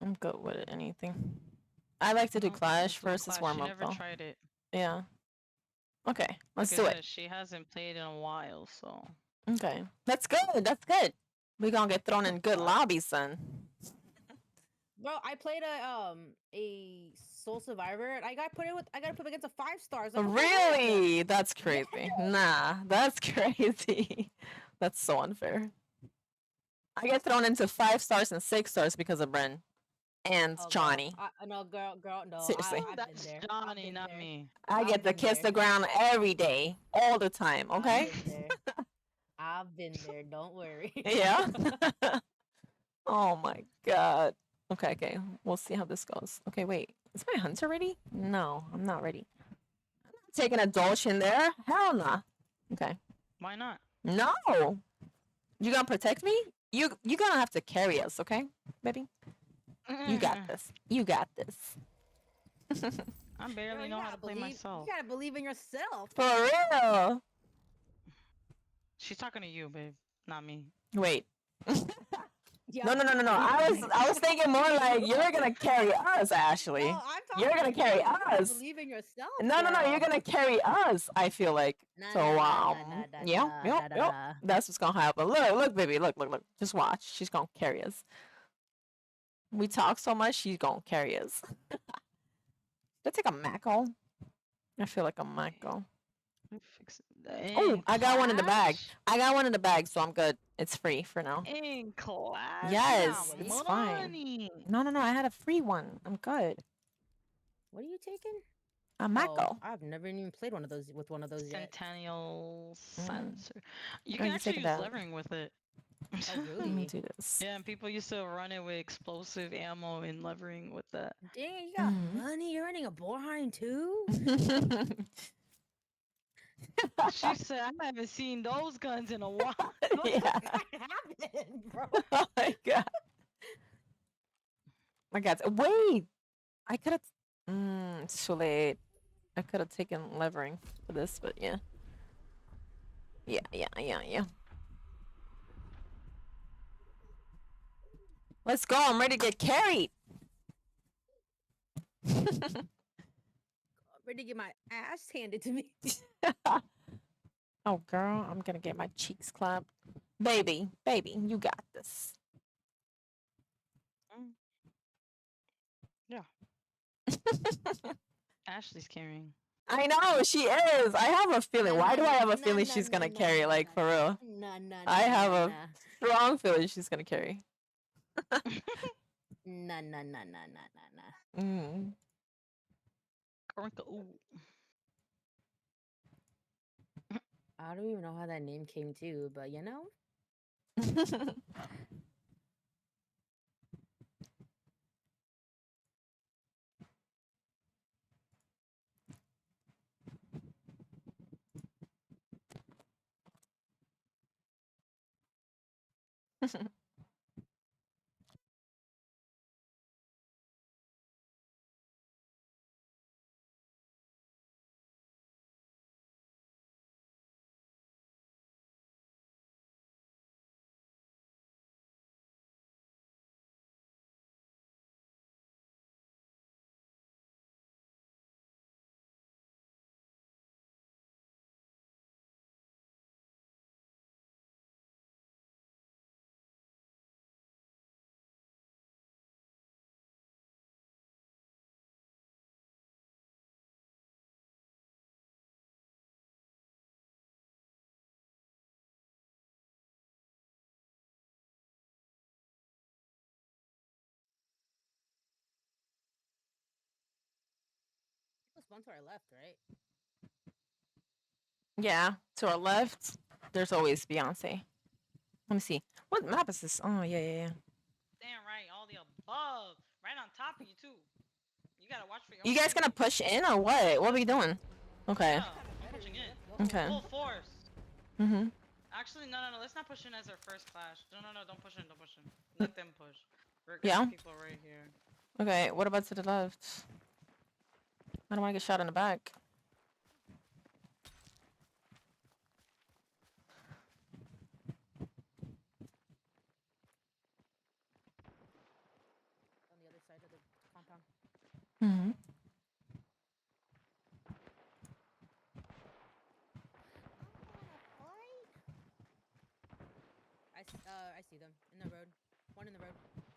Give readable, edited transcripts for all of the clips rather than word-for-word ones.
I'm good with it, anything. I like to do Clash versus warm She up never though. tried it. Yeah. Okay, let's Like I do it. said, she hasn't played in a while, so. Okay, that's good. That's good. We gonna get thrown in good lobbies then. Bro, I played a Soul Survivor and I got put against a 5 stars. Like, Really? That's crazy. Nah, that's crazy. That's so unfair. I get thrown into 5 stars and 6 stars because of Bren and Johnny. No, girl, no. Seriously. I've been there. Johnny, not me. I get to kiss the ground every day, all the time. Okay. I've been there. Don't worry. Yeah. Oh my god. Okay, okay. We'll see how this goes. Okay, wait. Is my hunter ready? No, I'm not ready. I'm not taking a Dolce in there. Hell nah. Okay. Why not? No. You gonna protect me? You gonna have to carry us, okay, baby? You got this. You got this. I barely know how to play myself. You gotta believe in yourself. For real. She's talking to you, babe, not me. Wait. No. I was thinking more like you're gonna carry us, Ashley. No, you're gonna carry us. Believe in yourself. No, you're gonna carry us. I feel like yeah. That's what's gonna happen. Look, baby, look. Just watch. She's gonna carry us. We talk so much, she's gonna carry us. Did I take a Mako? I feel like a Mako. Oh, I got one in the bag. So I'm good. It's free for now. In class? Yes, it's fine. No, I had a free one. I'm good. What are you taking? A Mako. I've never even played one of those yet. Centennial sensor. You can actually use levering with it. Let me do this. Yeah, and people used to run it with explosive ammo and levering with that. Dang, you got money? You're running a Borheim too? She said, I haven't seen those guns in a while. Yeah. Bro. Oh my god. My god. Wait. I could have. It's too late. I could have taken levering for this, but yeah. Yeah. Let's go. I'm ready to get carried. Ready to get my ass handed to me. Oh, girl, I'm gonna get my cheeks clapped. Baby, you got this. Yeah. Ashley's carrying. I know, she is. I have a feeling. Why do I have a feeling she's gonna carry? Like, for real. I have a strong feeling she's gonna carry. Nah. I don't even know how that name came to, but you know. One to our left, right? Yeah, to our left, there's always Beyonce. Let me see. What map is this? Oh, yeah. Damn right, all the above. Right on top of you, too. You gotta watch for your You guys gonna push in or what? What are we doing? Okay. Yeah, I'm pushing in. Okay. Full force. Mm-hmm. Actually, no. Let's not push in as our first clash. No. Don't push in. Let them push. We're Yeah. people right here. Okay, what about to the left? I don't want to get shot in the back. On the other side of the compound. Mm-hmm. I see them in the road. One in the road.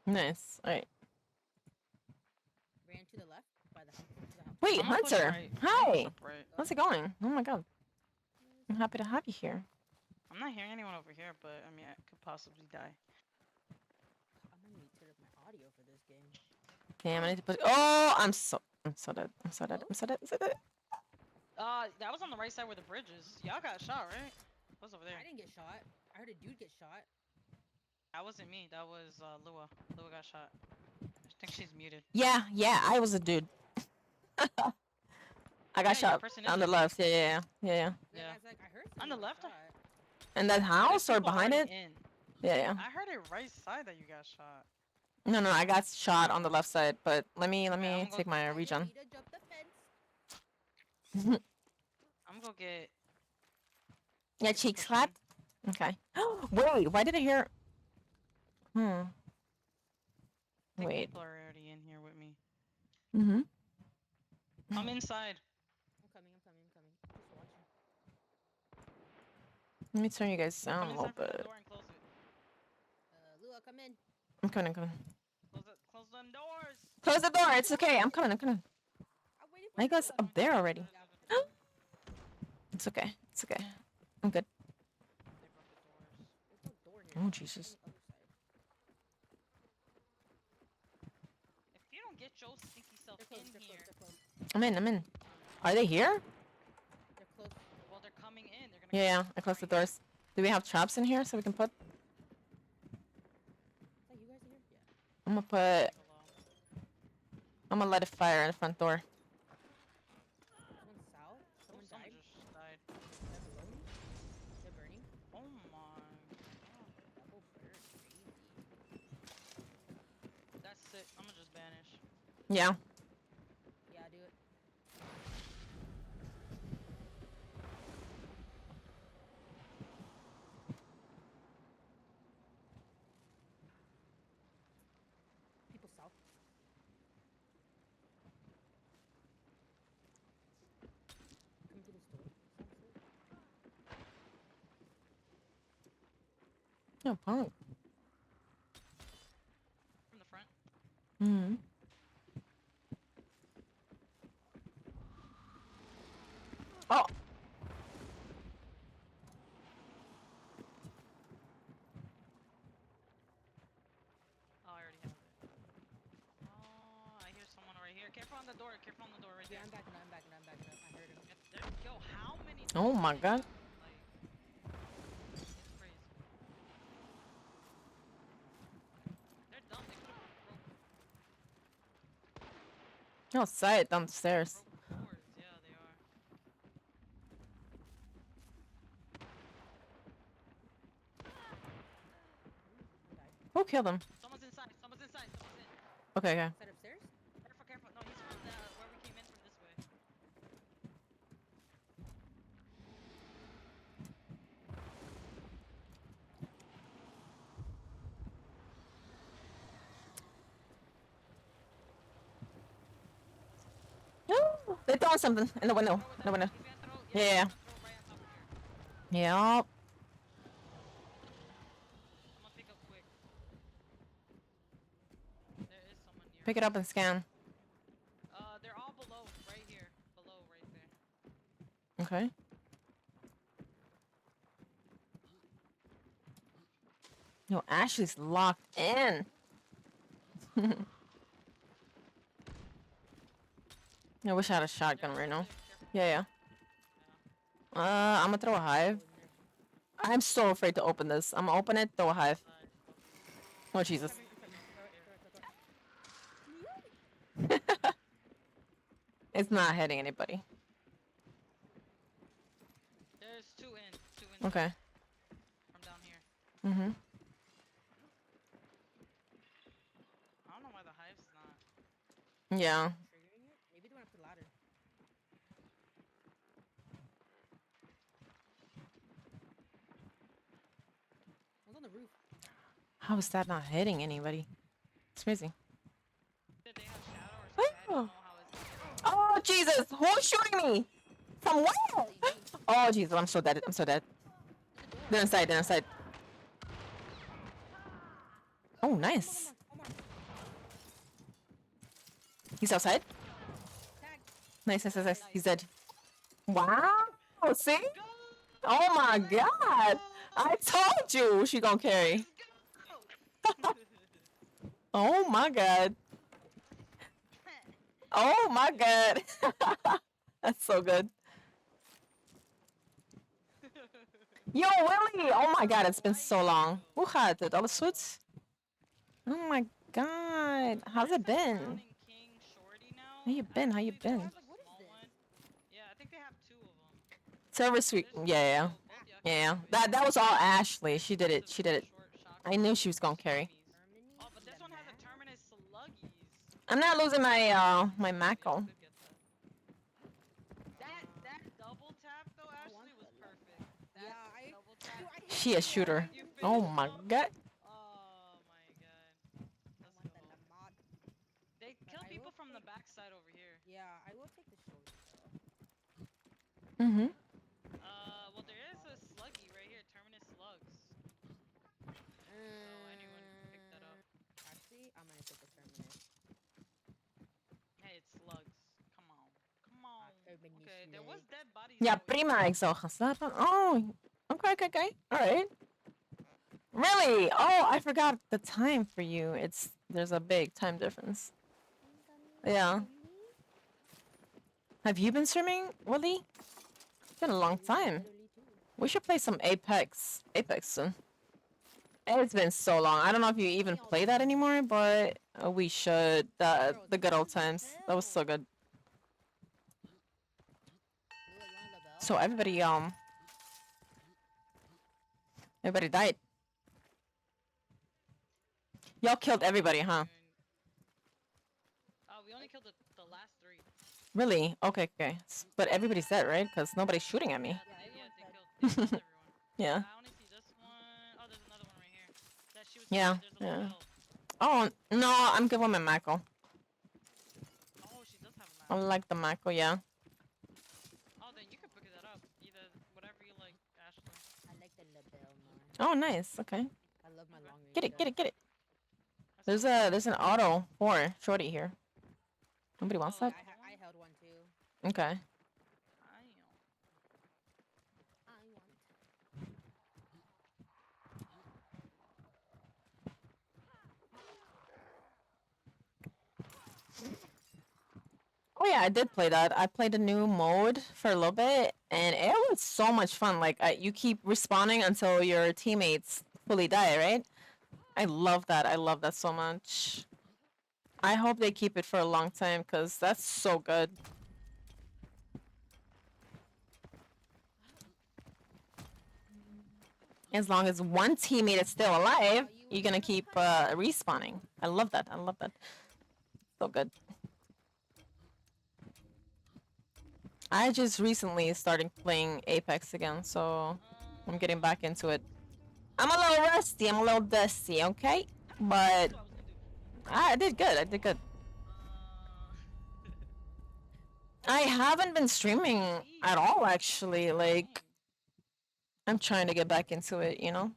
Nice. All right. Ran to the left by the house. To the house. Wait, I'm gonna push Hunter. right. Hi. Up right. How's it going? Oh my god. I'm happy to have you here. I'm not hearing anyone over here, but I mean, I could possibly die. I'm gonna need to turn up my audio for this game. Damn, I need to put. Oh, I'm so dead. I'm so dead. Oh? I'm so dead. I'm so dead. That was on the right side where the bridge is. Y'all got shot, right? What's over there? I didn't get shot. I heard a dude get shot. That wasn't me. That was Lua. Lua got shot. I think she's muted. Yeah, I was a dude. I got Yeah, your shot person is on the muted. left. Yeah. Yeah. I was like, I heard On the someone left? got In that There's house or people behind it? already in. Yeah. I heard it right side that you got shot. No, I got shot on the left side. But let me I'm gonna take go- my I didn't regen. need to jump the fence. I'm gonna go get. Yeah, cheek push slap. in. Okay. Wait, why did I hear? Hmm. I think Wait. people are already in here with me. Mm-hmm. I'm inside. I'm coming. I'm just watching. Let me turn you guys down Come a little inside from that bit. door and close it. Lua, come in. I'm coming. Close them doors. Close the door. It's okay. I'm coming. I'm waiting for I guess you. up there already. Yeah. It's okay. I'm good. They broke the doors. There's no door here. Oh, It's Jesus. on the other side. If you don't get your stinky self They're close. in They're here, close. They're close. I'm in. Are they here? They're close. well, they're coming in. They're gonna. Yeah, come I closed the right here. doors. Do we have traps in here so we can put? Is that you guys here? Yeah. I'm gonna put. Take a low. I'm gonna light a fire in the front door. There's one south. Oh, Someone someone died. just died. They're below me. They're burning. Oh my. Double burn. Crazy. That's it. I'm gonna just banish. Yeah. Yeah, do it. People south. Coming to this door. No punk. From the front. Hmm. Oh. Oh, I already have it. Oh, I hear someone right here. Careful on the door. Careful on the door right Yeah, there. I'm backing up. I heard him. Yo, how many? Oh my times God. like, it's crazy. They're dumb. They could have broke Outside downstairs. doors. Yeah, they are. One died. Who killed him? Someone's inside. Someone's inside. Someone's in. Okay. Is that upstairs? Careful. No, he's from the where we came in from this way. They're throwing something in the window. Throw it In the window. He's gonna throw. Yeah. He's gonna throw right on top of here. Yep. I'm gonna pick up quick. There is someone near. Pick it up and scan. They're all below, right here. Below, right there. Okay. No, Ashley's locked in. I wish I had a shotgun right now. Yeah. I'm gonna throw a hive. I'm so afraid to open this. I'm gonna open it, throw a hive. Oh, Jesus. It's not hitting anybody. There's two in. Okay. From down here. Mm-hmm. I don't know why the hive's not. Yeah. Triggering it? Maybe they went up the ladder. I was on the roof. How is that not hitting anybody? It's crazy. don't know how it's getting. Oh Jesus! Who's shooting me? From where? Oh Jesus! I'm so dead. I'm so dead. They're inside. They're inside. Oh, nice. He's outside. Nice, nice, nice, nice. He's dead. Wow. See? Oh my God. I told you she gonna carry. Oh my God. Oh my God. That's so good. Yo, Willie! Oh my God, it's been so long. Who had it? All the suits? Oh my God. How's it been? How you been? How you been? Yeah, I think they have 2 of them. Service suite. Yeah, yeah. That was all Ashley. She did it. She did it. I knew she was gonna carry. Oh, but this one has a Terminus Sluggies. I'm not losing my my Mako. That double tap though, Ashley, was perfect. That double tap. She a shooter. Oh my God. Oh my God. Let's go. They kill people from the backside over here. Yeah, I will take the shoulder though. Mm-hmm. Well, there is a Sluggy right here, Terminus Slugs. So anyone can pick that up. Actually, I'm gonna take the terminus. Hey, it's Slugs. Come on. Come on. Okay, there was dead bodies. Yeah, out here. prima exojas. Oh, okay, okay, okay. All right. Really? Oh, I forgot the time for you. There's a big time difference. Yeah. Have you been streaming, Willie? It's been a long time. We should play some Apex. Apex soon. It's been so long. I don't know if you even play that anymore, but we should. The good old times. That was so good. So everybody died. Y'all killed everybody, huh? We only killed the last 3. Really? Okay, okay. But everybody's dead, right? Because nobody's shooting at me. They killed everyone. Yeah. I only see this one. Oh, there's another one right here. That she was Yeah. there's a Yeah. little Oh no, I'm good with my Mako. Oh, she does have a map. I like the Mako, yeah. Oh, then you can pick that up. Either whatever you like, Ashley. I like the label more. Oh, nice. Okay. I love my long range. Get it, get it, get it. There's an auto for Shorty here. Nobody wants that? I held one too. Okay. I want. Oh yeah, I did play that. I played a new mode for a little bit, and it was so much fun. Like you keep respawning until your teammates fully die, right? I love that. I love that so much. I hope they keep it for a long time because that's so good. As long as one teammate is still alive, you're gonna keep respawning. I love that. I love that. So good. I just recently started playing Apex again, so I'm getting back into it. I'm a little rusty. I'm a little dusty, okay? But I did good. I did good. I haven't been streaming at all, actually. Like, I'm trying to get back into it, you know?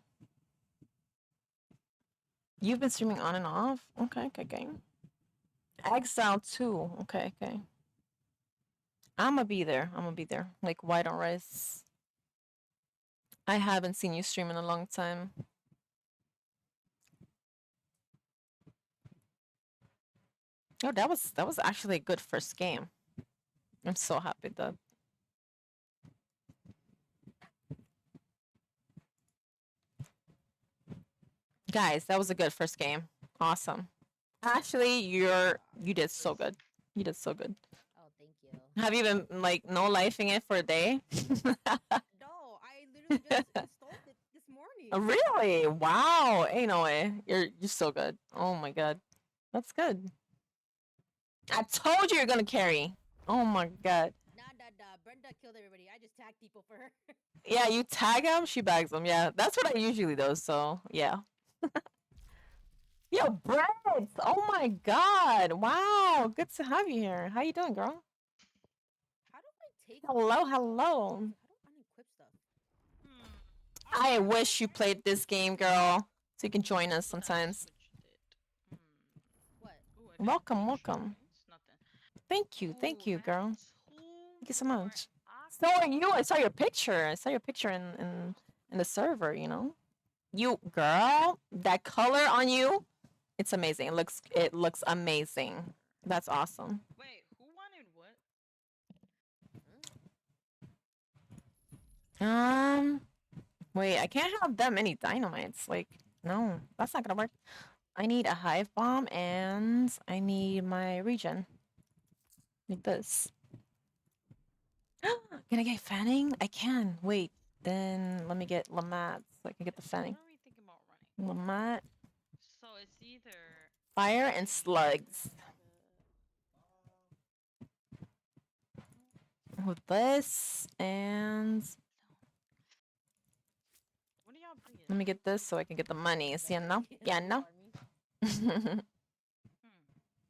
You've been streaming on and off? Okay, okay, okay. Exile 2. Okay, okay. I'm gonna be there. I'm gonna be there. Like white on rice. I haven't seen you stream in a long time. Oh, that was actually a good first game. I'm so happy that. Guys, that was a good first game. Awesome. Actually, you did so good. You did so good. Oh, thank you. Have you been like no lifing it for a day? No, I literally just installed it this morning. Really? Wow. Ain't no way. You're so good. Oh my god. That's good. I told you you're gonna carry. Oh my god. Nah. Brenda killed everybody. I just tagged people for her. Yeah, you tag them, she bags them. Yeah, that's what I usually do. So yeah. Yo, Brett! Oh my god! Wow, good to have you here. How you doing, girl? How do I take? Hello, hello. How do I unequip stuff? Hmm. I wish you played this game, girl, so you can join us But I sometimes. switched it. Hmm. What? Ooh, I got Welcome, potion welcome. points. Nothing. Thank Ooh, you, add girl. two Thank you so more much. So are you. I aqua. saw your picture. I saw your picture in the server. You know, you girl, that color on you, it's amazing. It looks amazing. That's awesome. Wait, who wanted what? Um, wait, I can't have that many dynamites. Like, no, that's not gonna work. I need a hive bomb and I need my regen. Like this. Can I get fanning? I can. Wait, then let me get Lamat so I can get the So what fanning. are we thinking about running? Lamat, So it's either fire, and slugs. With this, and what are y'all bringing? let me get this so I can get the money. See, no? Yeah, no? Hmm. I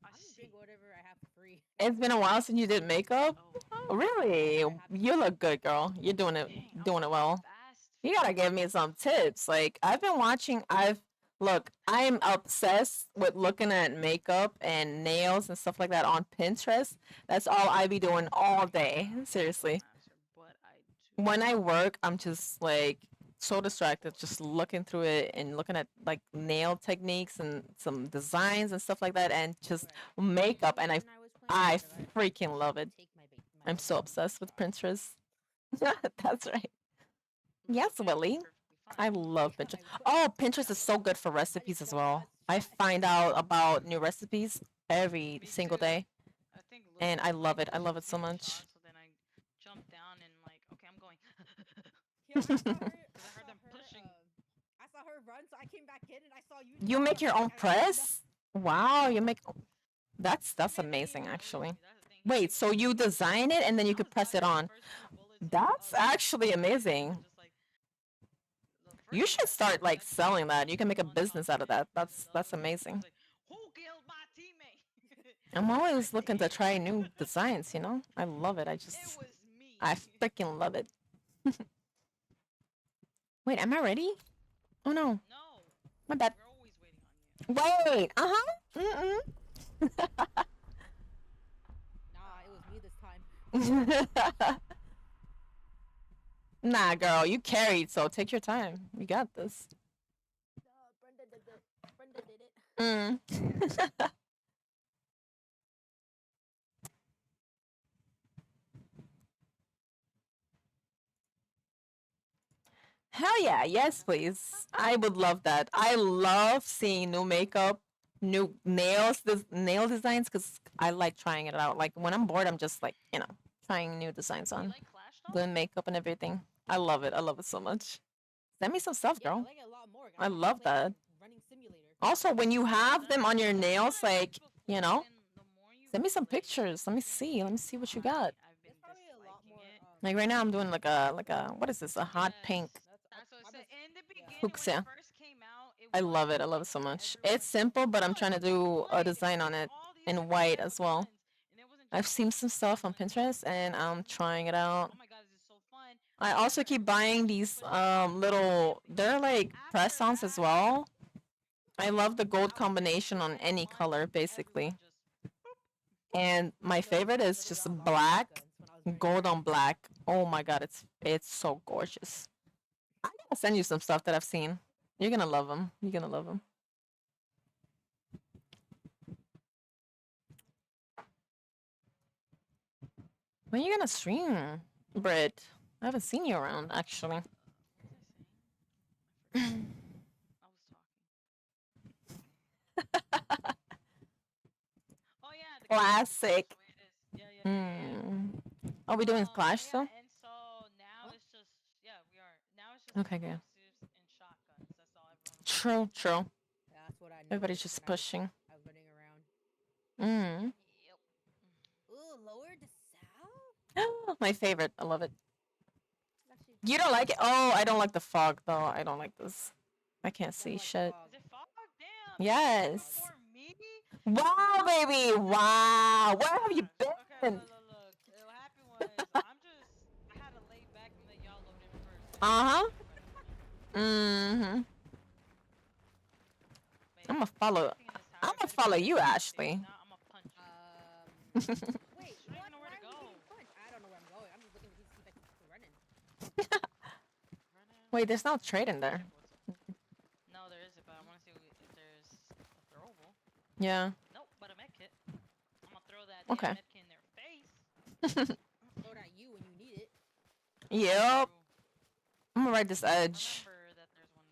I'm just see. drink whatever I have for free. It's been a while since you did makeup. Oh, Really? You look good, girl. You're doing it dang, doing it well. fast. You gotta give me some tips. Like I've been watching. Look. I'm obsessed with looking at makeup and nails and stuff like that on Pinterest. That's all I be doing all day. Seriously. But I do. When I work, I'm just like so distracted, just looking through it and looking at like nail techniques and some designs and stuff like that, and just makeup. And I freaking love it. I'm so obsessed with Pinterest. That's right. Yes, Willie. I love Pinterest. Oh, Pinterest is so good for recipes as well. I find out about new recipes every single day, I think and I love it. I love it so much. So then I jumped down and like, okay, I'm going. Yeah, I heard them pushing. I saw her run, so I came back in and I saw you. You make your own press? Wow, you make. That's amazing, actually. Wait, so you design it and then you could press it on. That's actually amazing. You should start like selling that. You can make a business out of that. That's amazing. Who killed my teammate? I'm always looking to try new designs, you know? I love it. It was me. I freaking love it. Wait, am I ready? Oh no. No. My bad. We're always waiting on you. Wait, uh-huh. Mm-mm. Nah, it was me this time. Nah, girl, you carried, so take your time. You got this. Brenda did it. Brenda did it. Mm. Hell yeah, yes, please. I would love that. I love seeing new makeup, new nails, nail designs, because I like trying it out. Like when I'm bored, I'm just like, trying new designs on, doing makeup and everything. I love it. I love it so much. Send me some stuff, Yeah, I girl. like it a lot more. I love that. Running simulator. Also, when you have them on your nails, like, send me some pictures. Let me see. Let me see what you got. There's probably a lot more. Like right now, I'm doing like a what is this? A hot pink That's what I said. In the beginning, fuchsia. when it first came out, I love it. I love it so much. It's simple, but I'm trying to do a design on it in white as well. I've seen some stuff on Pinterest and I'm trying it out. Oh my god, this is so fun. I also keep buying these little, they're like press-ons as well. I love the gold combination on any color basically. And my favorite is just black, gold on black. Oh my god, it's so gorgeous. I'm gonna send you some stuff that I've seen. You're gonna love them. You're gonna love them. When are you gonna stream, Britt? I haven't seen you around actually. I was talking. Oh yeah. Classic. Yeah. Are we doing Clash still? And so now it's just we are. Now it's just Okay, good. explosives and shotguns. That's all everyone. True. That's what I know. Everybody's just pushing. I was running around. Yep. Ooh, lower the sound? My favorite. I love it. You don't like it? Oh, I don't like the fog though. I don't like this. I can't see shit. Is it fog? Yes. For me? Wow, baby. Wow. Where have you Gosh. Okay, been? look. What happened was I had to lay back and let y'all load in first. I didn't Uh-huh. want everybody loading. Mm-hmm. Wait, I'm gonna is there follow. anything in this tower? I'm If gonna follow you, there's Ashley. not, I'm gonna punch you. Wait, I don't what? even know where Why to are we getting go. punched? I don't know where I'm going. I'm just looking to see if I can keep running. Running. Wait, there's no trade in there. No, there isn't, but I want to see if there's a throwable. Yeah. Nope, but a med kit. I'm gonna throw that Okay. damn med kit in their face. Throw it at you when you need it. Yep. True. I'm gonna ride this edge. Remember that there's one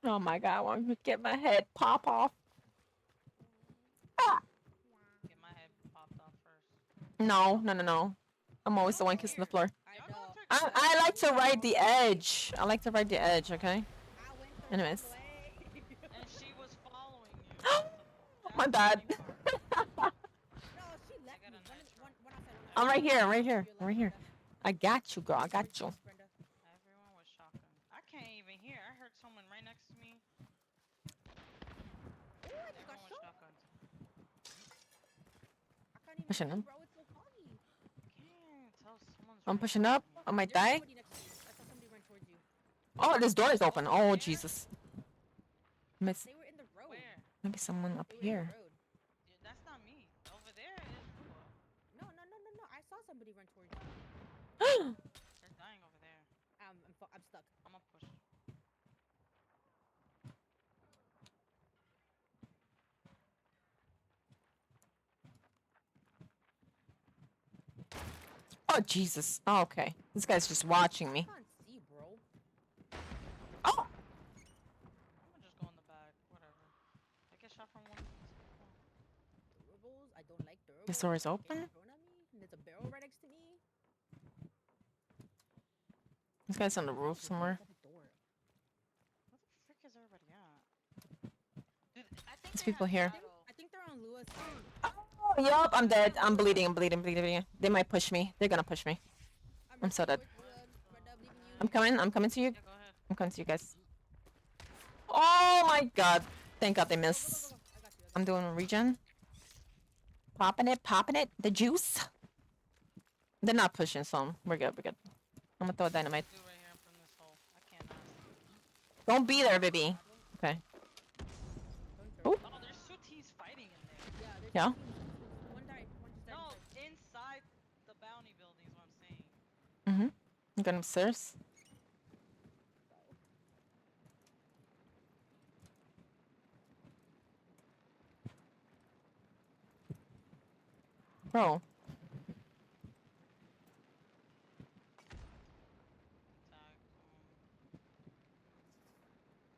there. Oh my god, I want to get my head pop off. Ah! Get my head popped off first. No. I'm always the one kissing the floor. I Y'all know. going to I like to ride the edge. I like to ride the edge, okay? I went the Anyways. wrong way. And she was following you. My That's the bad. funny part. No, she left got me. a nice One truck. outside, one I'm outside. right here, I'm right To here, your I'm left, right here. Brenda. I got you, girl. I got Towards you. Brenda. Everyone was shotgun. I can't even hear. I heard someone right next to me. Ooh, I just got Everyone was shot. shotguns. I can't even Pushing see, him. bro. It's so foggy. Can't tell someone's I'm right pushing next up. to me. I might There's die. somebody next to you. I saw somebody run towards you. Oh, this door is open. Over Oh, there? Jesus. Miss. They were in the road. Where? Maybe someone up They were in here. the road. Yeah, that's not me. Over there is Rua. No. I saw somebody run towards you. They're dying over there. I'm stuck. I'm gonna push. Oh, Jesus. Oh, okay. This guy's just watching me. I can't see, bro. Oh! I'm gonna just go in the back. Whatever. I get shot from one of these people. Durables? I don't like durables. This door is They're open? getting thrown at me. And there's a barrel right next to me. This guy's on the roof somewhere. At the door. Where the frick is everybody at? Dude, I think There's they people have here. shadow. I think they're on Lewis. Oh, yup. I'm dead. I'm bleeding. They might push me. They're gonna push me. I'm so dead. Brenda, I'm leaving you. I'm coming. I'm coming to you. Yeah, go ahead. I'm coming to you guys. Oh my god. Thank god they Go, go, missed. go, go. I got you. I'm doing a regen. Popping it. The juice. They're not pushing, so we're good. I'm gonna throw dynamite. Do right here from this hole. I cannot. Don't be there, baby. Okay. Don't Oop. turn. Oh, there's two teams fighting in there. Yeah, there's Yeah. two teams. One died. One just died. No, inside. inside the bounty building is what I'm saying. Mm-hmm. I'm going upstairs. Bro.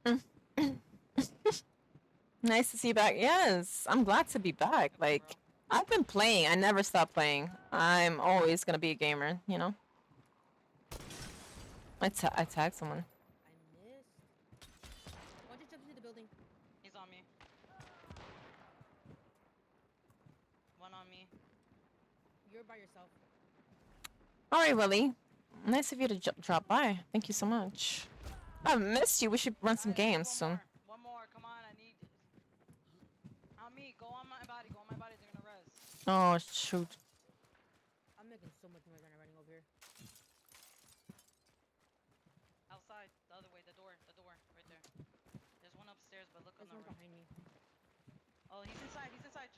Tag. Nice to see you back. Yes, I'm glad to be back. Okay, Like, bro. I've been playing. I never stop playing. I'm always gonna be a gamer, you know? I tagged someone. I missed. Why don't you jump into the building? He's on me. One on me. You're by yourself. Alright, Willie. Nice of you to drop by. Thank you so much. I've missed you. We should run some games soon. One more. Come on, I need it. On me. Go on my body. Go on my body. They're gonna res. Oh, shoot. I'm making so much noise when I'm running over here. Outside. The other way. The door. Right there. There's one upstairs, but look on There's the one right. behind me. Oh, he's inside. He's inside.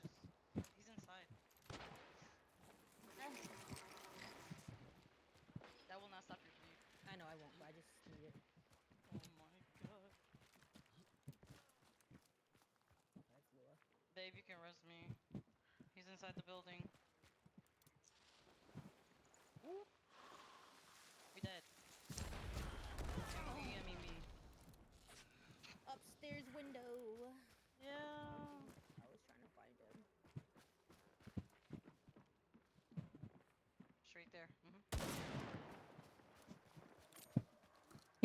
He's inside. That will not stop your bleed. I know I won't, but I just need it. Oh my god. That's Lua. Babe, you can rest me. He's inside the building. Ooh. We dead. Me. Upstairs window. Yeah. I was trying to find him. Straight there.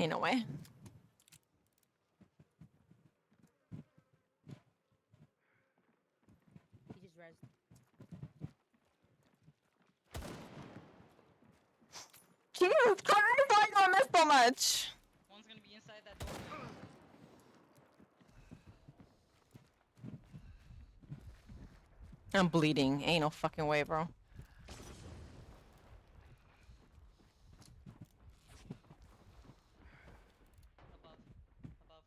Ain't no way. He just rezzed. Jesus Christ! I gonna miss so much. One's gonna be inside that doorway. I'm bleeding. Ain't no fucking way, bro. Above. Above.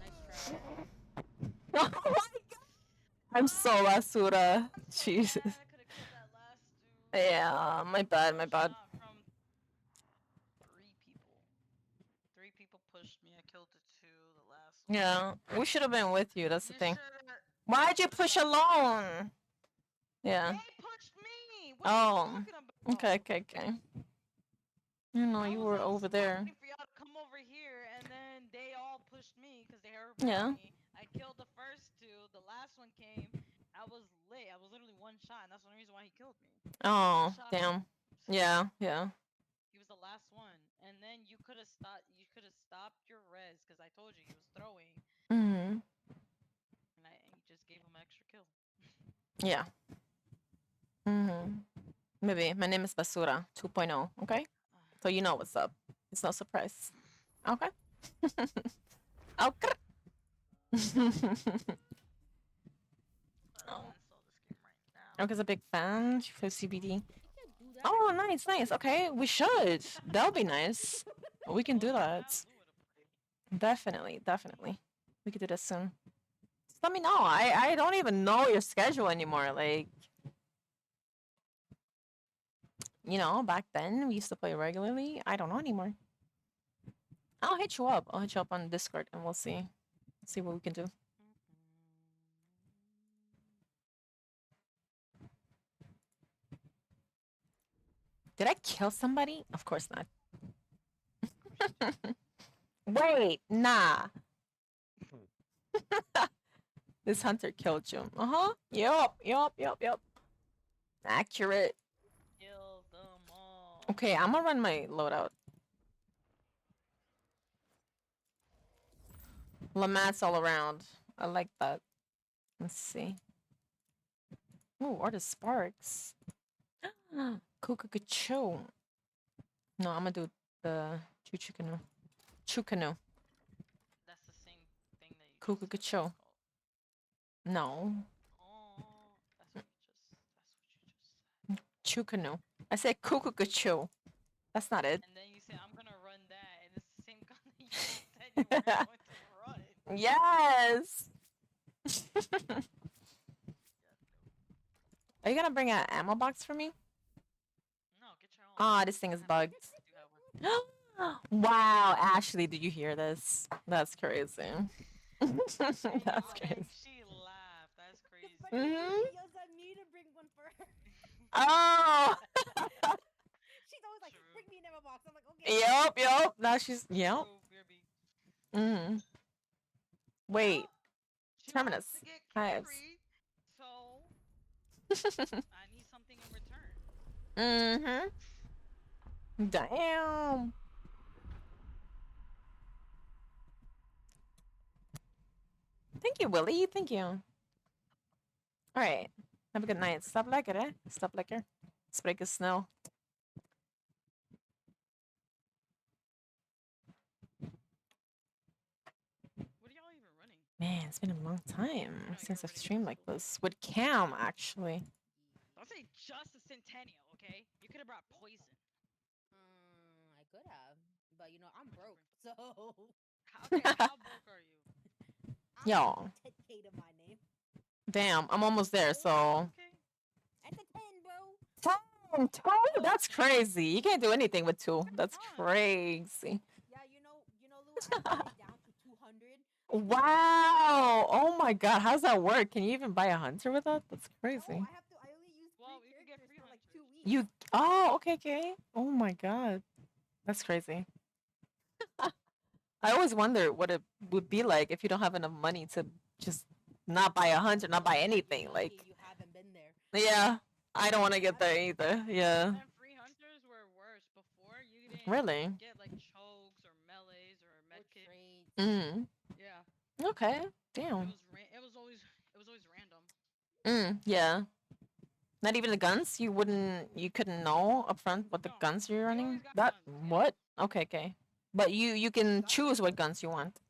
Nice try. Oh my god. I'm so basura. I'm so Jesus. mad. I could have killed that last dude. Yeah, my bad, my One bad. shot from 3 people. 3 people pushed me. I killed the 2. The last one. Yeah, we should have been with you. That's the You thing. shoulda- Why'd you push alone? Yeah. They pushed me. What are you talking about? Okay, okay, okay. You know, I you was were on over spot there. waiting for y'all to come over here, and then they all pushed me because they heard Yeah. me. I killed the first 2. The last one came. I was lit. I was literally 1 shot, and that's the only reason why he killed me. Oh, Shot him. damn. So Yeah, yeah. he was the last one, and then you could have stopped. You could have stopped your res because I told you he was throwing, Mm-hmm. and you just gave him an extra kill. Yeah. Mm-hmm. Maybe. My name is Basura 2.0, okay? So you know what's up. It's no surprise. Okay? Okay. I'll uninstall this game right now. Oka's a big fan for CBD. You can't do that. Oh, nice, nice. Okay, we should. That would be nice. We can do Well, I that. have Lua to play. Definitely, definitely. We could do this soon. Just let me know. I don't even know your schedule anymore. Like, you know, back then we used to play regularly. I don't know anymore. I'll hit you up. I'll hit you up on Discord and we'll see what we can do. Did I kill somebody? Of course not. Wait, nah. This hunter killed you. Uh-huh. Yup. Accurate. Kill them all. Okay, I'm gonna run my loadout. Lamats all around. I like that. Let's see. Oh, or the sparks. Cuckoo. No, I'm gonna do the Chuchukanu. Chukanu. That's the same thing that you. Cuckoo. Just said that it's called. No. Oh, that's what you just. Chukanu. I said Cuckoo. That's not it. And then you say I'm gonna run that, and it's the same gun that you just said you were going to run. Yes. Are you gonna bring an ammo box for me? No, get your own. Ah, this thing is bugged. You have one. Wow, Ashley, did you hear this? That's crazy. That's crazy. She laughed. That's crazy. But Mhm. she yells at me to bring one for her. Oh. She's always like, True. bring me an ammo box. I'm like, okay. Yep. Now she's yep. True, Mm-hmm. Wait. She Terminus. wants to get Hives. carried, so I need something in return. Mm-hmm. Damn. Thank you, Willie. Thank you. All right. Have a good night. Stop lekker, hè? Stop lekker. Spreek eens snel. What are y'all even running? Man, it's been a long time since I've streamed like this. With Cam, actually. Don't say just a Centennial, okay? You could have brought poison. I could have, but you know, I'm broke, so. Okay, how broke are you? Yo. 10K to my name. Damn, I'm almost there, so. Okay. That's a 10, bro. 10, 2? That's crazy. You can't do anything with 2. That's crazy. Yeah, you know, Lou, I got it down to 200. Wow. Oh my god. How's that work? Can you even buy a hunter with that? That's crazy. No, I only use Well, free you can get characters free for like 2 hunters. weeks. You. Oh, okay. Oh my god. That's crazy. I always wonder what it would be like if you don't have enough money to just not buy a hunter, not buy anything. Like, You haven't been there. yeah, I don't want to get there either. Yeah. And free hunters were worse before. You didn't Really? get like chokes or melees or Or medkit. trades. Mm. Yeah. Okay. It Damn. was always random. Yeah. Not even the guns? You couldn't know upfront what the No, guns you're you running? always got That, guns, yeah. what? Okay, okay. But you can Guns choose are- what guns you want.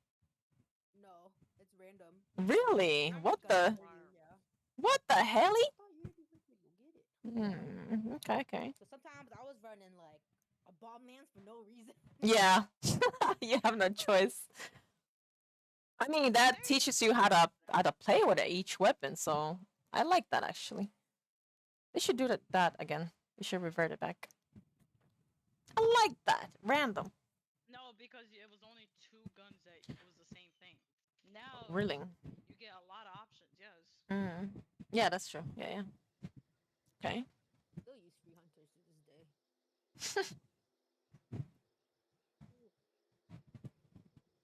No, it's random. Really? How What many Guns the? guns for you, are- yeah. What the helly? I thought you'd be quick to go get it. Okay, okay. So sometimes I was running like a bomb lance for no reason. Yeah. You have no choice. I mean, that teaches you how to play with each weapon, so I like that actually. They should do that again. They should revert it back. I like that. Random. No, because it was only 2 guns that it was the same thing. Now Really? you get a lot of options. Yes. Mm. Yeah, that's true. Yeah, yeah. Okay. Still use free hunters to this day.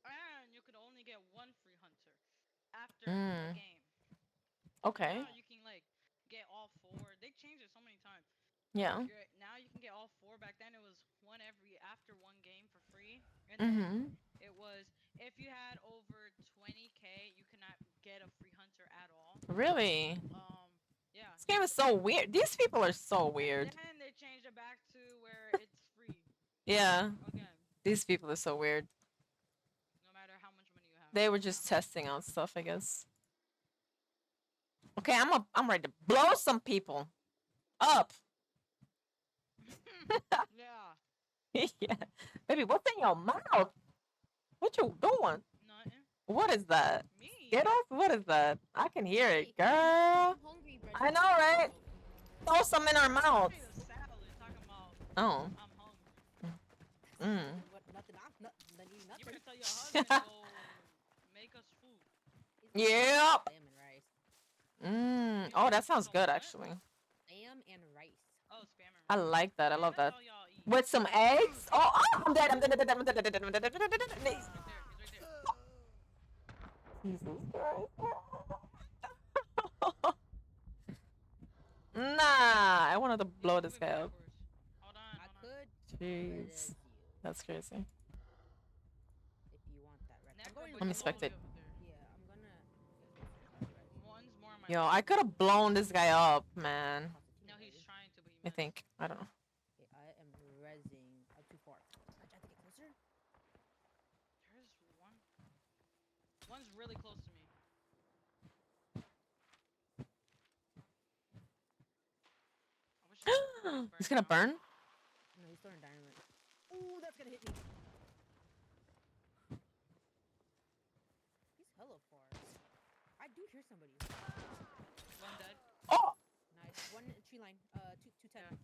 And you could only get 1 free hunter after a game. Okay. Now you can like get all 4. They changed it so many times. Yeah. Now you can get all 4. Back then it was one every after 1 game for free, and then Mm-hmm. it was if you had over 20K, you cannot get a free hunter at all. Really? Yeah. This game is so weird. These people are so weird. And then they changed it back to where it's free Yeah. again, These people are so weird. no matter how much money you have. They were just testing out stuff, I guess. Okay, I'm ready to blow some people up. Yeah. Yeah. Baby, what's in your mouth? What you doing? Nothing. What is that? Me. Skittles? What is that? I can hear it, Hey, girl. I'm hungry, Brenda. I know, right? Throw some in our I mouths. made a salad talking about Oh. I'm hungry. What, nothing. Nothing. You Nothing. better tell your husband to go make us food. Yep. Lamb and rice. Oh, that sounds good, actually. Lamb and rice. Oh, spam and I rice. like that. I Man, love that's that. all y'all eat. With some eggs? Oh, I'm dead. I'm dead. I'm dead. I'm dead. I'm dead. I'm dead. I'm dead. He's right there. He's right there. Jesus Christ. Nah, I wanted to blow Move this it guy up. backwards. Hold on. I Hold on. could Jeez. res you That's crazy. if you want that red. I'm Necro, going but Let me he's all the spectate. way over there. Yeah, I'm gonna. One's more on my Yo, left. I could have blown this guy up, man. No, he's trying to, but he I missed. think. I don't know. Okay, I am resing up too far. I tried to get closer. There's one. One's really close to me. I wish I could He's gonna now. burn? No, he's throwing dynamite. Ooh, that's gonna hit me. He's hella far. I do hear somebody. One dead. Oh! Nice. One tree line. 210. Yeah.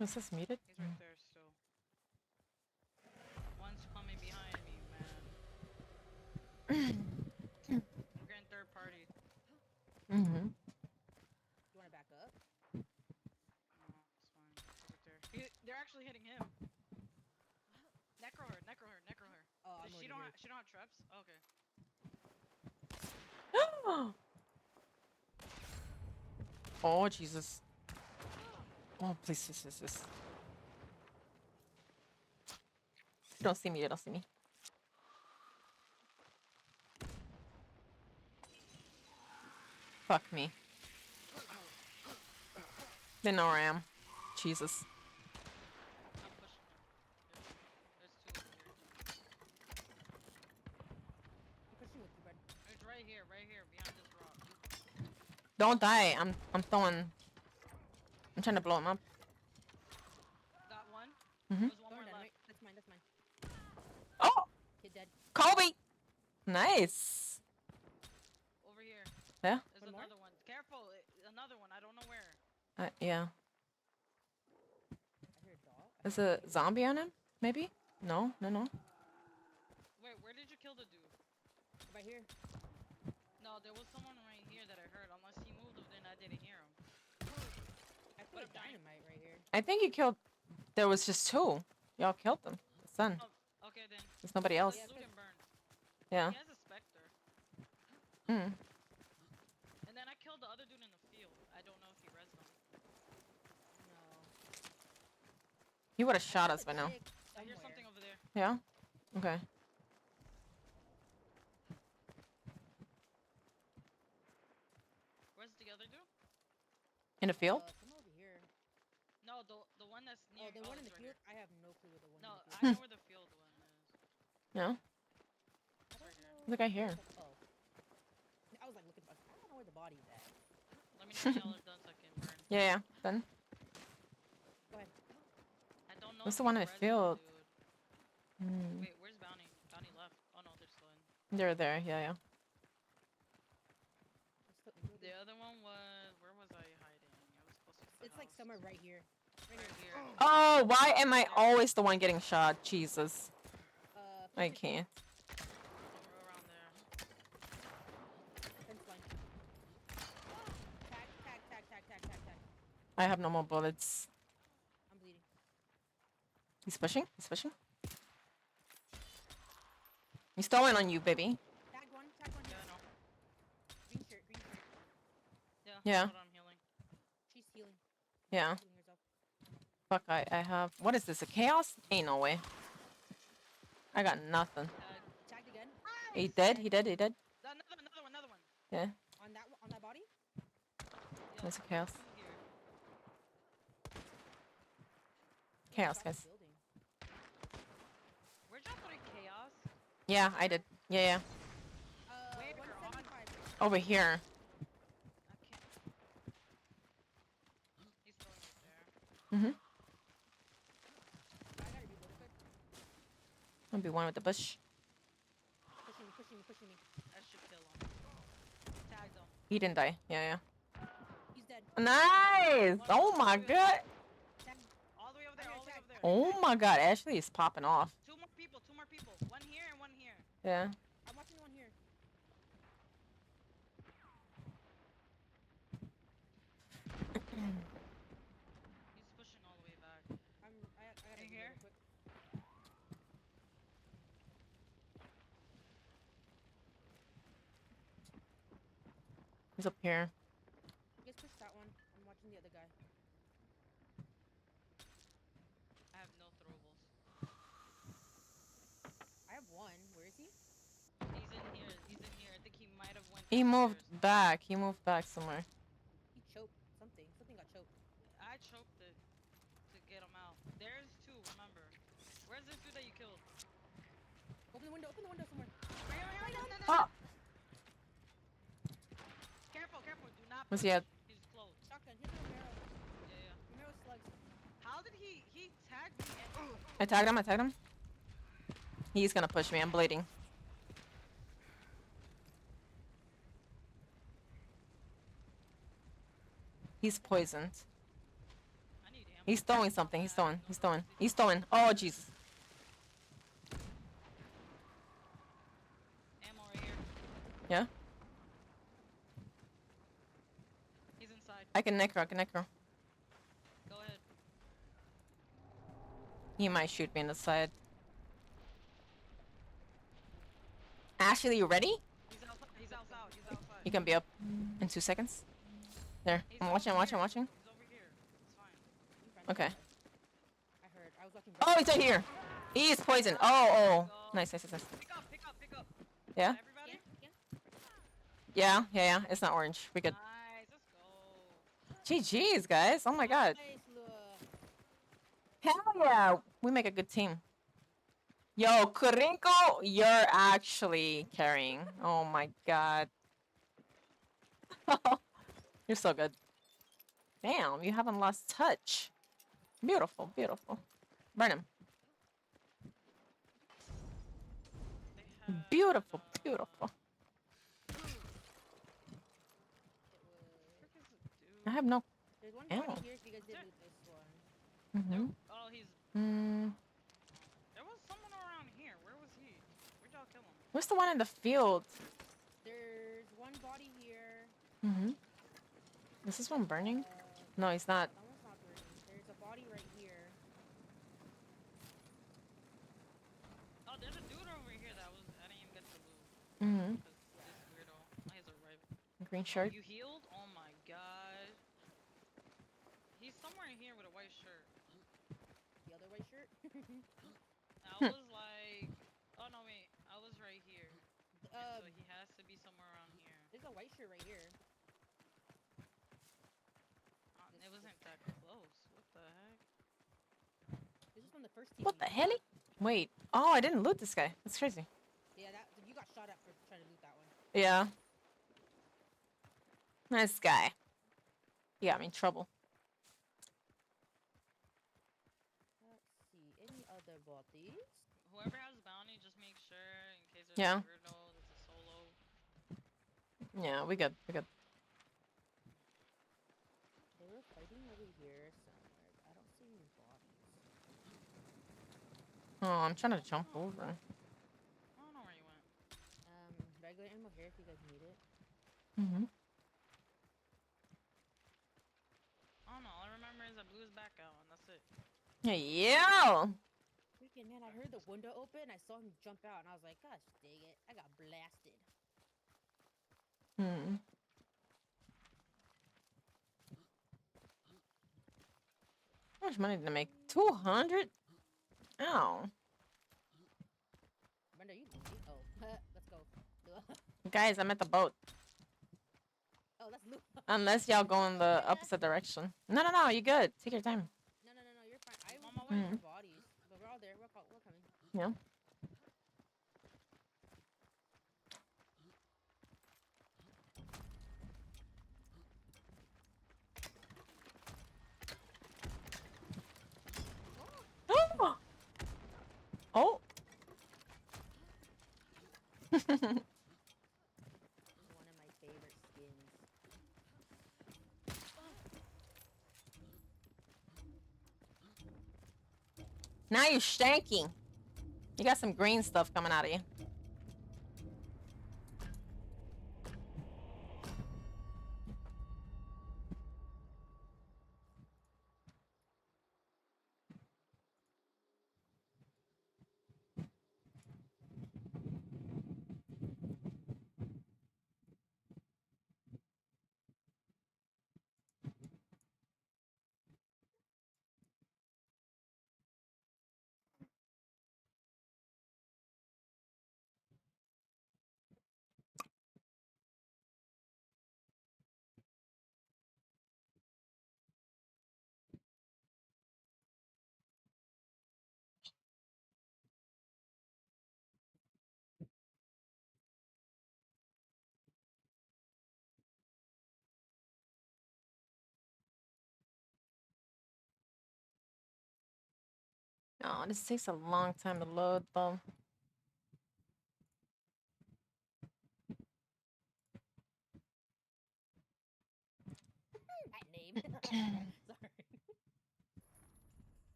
Was this muted? He's right there still. One's coming behind me, man. We're getting third party. Mm-hmm. You wanna back up? No, it's fine. He's right there. They're actually hitting him. Necro her, necro her, necro her. Oh, I'm She don't have traps? Okay. Oh, Jesus. Oh, please, this. You don't see me. You don't see me. Fuck me. They know where I am. Jesus. I'm pushing him. There's 2 over here. I'm pushing with you, bud. It's right here, behind this rock. Don't die. I'm throwing. I'm trying to blow him up. Got one. Mhm. There's one more Throwing left. dynamite. That's mine. That's mine. Oh! Kid dead. Kobe! Nice. Over here. Yeah? There's One more? another one. Careful, another one. I don't know where. Yeah. I hear a dog. Is a zombie on him? Maybe? No. Wait, where did you kill the dude? Right here. No, there was someone right here that I heard. Unless he moved, then I didn't hear him. I put a dynamite right here. I think you killed. There was just 2. Y'all killed them. It's done. Oh, okay then. There's nobody else. Let's loot and burn. Yeah. He has a specter. Mm. And then I killed the other dude in the field. I don't know if he rezzed him. No. He would have shot us by now. I hear something over there. Yeah? Okay. Where's the other dude? In the field? Someone over here. No, the one that's near. Oh, the one in the it's right field. here. I have no clue where the one No, in the field. I know where the field one is. No. I It's right don't here. know. There's a guy here. Oh, I was like looking. I don't know where the body's at. Let me know when y'all are done so I can burn. Yeah. Then Go ahead. I don't know what's if the he's one in the res though, field? dude. Wait, where's Bounty? Bounty left. Oh no, they're still in. They're there. Yeah. The other one was. Where was I hiding? It was closer to the It's like house. somewhere right here. Right here. Oh, why am I always the one getting shot? Jesus. I Fence can't. Somewhere around there. line. Tag. I have no more bullets. I'm bleeding. He's pushing. He's throwing on you, baby. Tag one. Yeah, I know. Green shirt. Yeah. Hold on, I'm healing. She's healing. Yeah. Healing herself. Fuck, I have... What is this, a chaos? Ain't no way. I got nothing. Tagged again. He dead? Another one. Yeah, On that body. Yeah, there's a chaos. two here. Chaos, Across guys. the building. Where'd y'all put in chaos? Yeah, I did. Yeah. Where? 175. Over here. I can't. He's throwing right there. Mm-hmm. I gotta reload quick. I'll be one with the bush. Pushing me. That should kill him. Tagged him. He didn't die. Yeah. He's dead. Nice! Oh my god! Tagged. All the way over there. Oh my god, Ashley is popping off. Two more people. One here and one here. Yeah. I'm watching the one here. He's pushing all the way back. I gotta In reload here? quick. He's up here. You guys push that one. I'm watching the other guy. I have no throwables. I have one. Where is he? He's in here. I think he might have went He moved downstairs. back. He moved back somewhere. He choked something. Something got choked. I choked it to get him out. There's two, remember. Where's this dude that you killed? Open the window somewhere. Right. Oh! Careful. Do not Was push. he at... He's close. Shotgun. Hit the Romero. Yeah. Romero slugs. How did he tagged me and I tagged him. He's gonna push me. I'm bleeding. He's poisoned. I need ammo. He's throwing something. He's throwing. Oh, Jesus. Ammo right here. Yeah? He's inside. I can necro. Go ahead. He might shoot me in the side. Ashley, you ready? He's outside. You can be up in 2 seconds. There. He's I'm over watching. here. He's over here. It's fine. I'm fine. Okay. I heard. I was watching. Oh, he's right here. He is poisoned. Oh. Nice. Pick up. Yeah? Everybody? Yeah. It's not orange. We good. Nice. Let's go. GG's, guys. Oh my god. Nice, Hell yeah. We make a good team. Yo, Kurinko, you're actually carrying. Oh my god. You're so good. Damn, you haven't lost touch. Beautiful. Burn him. They had, Beautiful. frick is the dude? I have no... There's one Ammo. body here, so you guys did loot this one. Mm-hmm. Oh, he's. Mm. There was someone around here. Where was he? Where'd y'all kill him? What's the one in the field? There's one body here. Mm-hmm. Is this one burning? No, he's not. That one's not burning. There's a body right here. Oh, there's a dude over here that was. I didn't even get to loot. Mm-hmm. Because this weirdo. He's a right. Green shirt. You healed? Oh my god. He's somewhere in here with a white shirt. The other white shirt. I was like. Oh no, wait. I was right here. So he has to be somewhere around here. There's a white shirt right here. first team. What the hell? Wait. Oh, I didn't loot this guy. That's crazy. Yeah, that you got shot at for trying to loot that one. Yeah. Nice guy. He got me in trouble. Let's see. Any other bodies? Whoever has bounty, just make sure in case there's Yeah. a weirdo, it's a solo. Yeah, we good. We good. They were fighting over here somewhere. I don't see any bodies. Oh, I'm trying to jump over. I don't know where you went. Regular ammo here if you guys need it. Mm-hmm. I don't know. All I remember is I blew his back out, and that's it. Yeah. Freaking man, I heard the window open. I saw him jump out, and I was like, "Gosh, dang it! I got blasted." Hmm. How much money did I make? 200? Ow. Brenda, you leave me? Oh, let's go. Guys, I'm at the boat. Oh, let's loot. Unless y'all go in the opposite direction. No, no, no. You good. Take your time. No, you're fine. I I'm was on my looking way. for bodies, but we're all there. We're coming. Yeah. Oh. It's one of my favorite skins. Now you're stanking. You got some green stuff coming out of you. Oh, this takes a long time to load, though. That name. Sorry.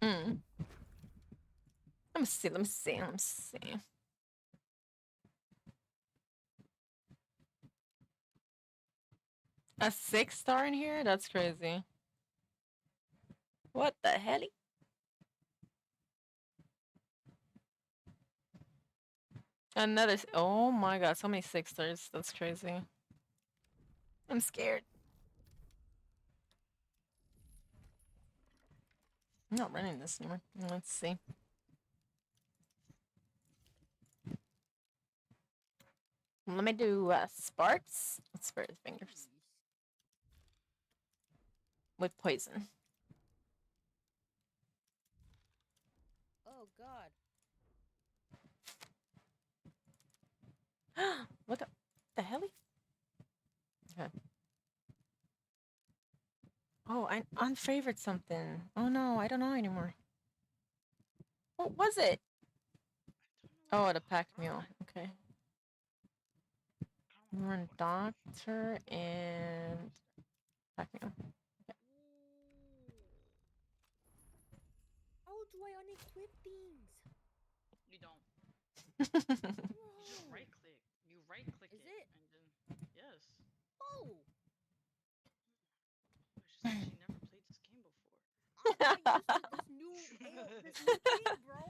Mm. Let me see. Let me see. Let me see. A 6-star in here? That's crazy. What the hell? Another. Oh my god, so many 6-stars. That's crazy. I'm scared. I'm not running this anymore. Let's see. Let me do sparks. Let's spare his fingers. With poison. Oh God. What the hell? Okay. Oh, I unfavored something. Oh no, I don't know anymore. What was it? Oh, the pack mule. Okay. Run doctor and pack mule. How do I unequip things? You don't. You just Bro. right click. You right click Is it, it? and then yes. Oh. She said she never played this game before. I'm not used to this new game, bro.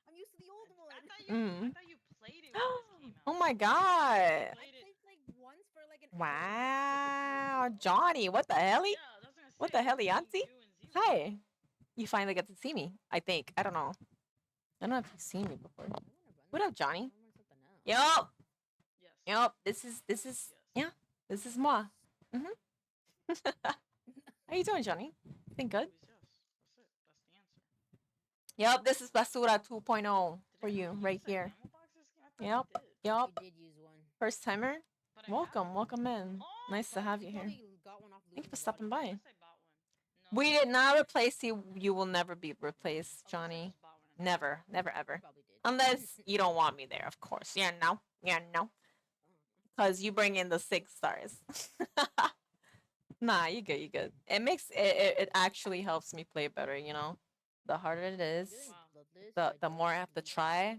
I'm used to the old one. I thought you played it when this came out. Oh my god. I played like once for like an hour. Wow. Johnny, what the hell? Yeah, that's what I What say, the hell, between Auntie? you and Zero. Hi. You finally get to see me, I think. I don't know. I don't know if you've seen me before. What up, Johnny? Yup. Yes. Yup. This is Yes. yeah. This is moi. How you doing, Johnny? Think good? Always yes. That's it. That's the answer. Yep, this is Basura 2.0 for Did you anyone right use here. ammo boxes? I thought Yep, we did. yep. I did use one. First timer. But I Welcome, haven't. welcome in. Oh, Nice to But have you you here. probably got one off Thank you losing for the stopping body. I by. guess I bought one. No. We did not replace you. You will never be replaced, Unless I Johnny. just bought one and Never, never, You ever. probably did. Unless you don't want me there, of course. Yeah, no. Yeah, no. Because you bring in the 6 stars. Nah, you good, you good. It makes it actually helps me play better, you know? The harder it is, Doing Wow. bloodless, so the I more I don't have to lose try, yet.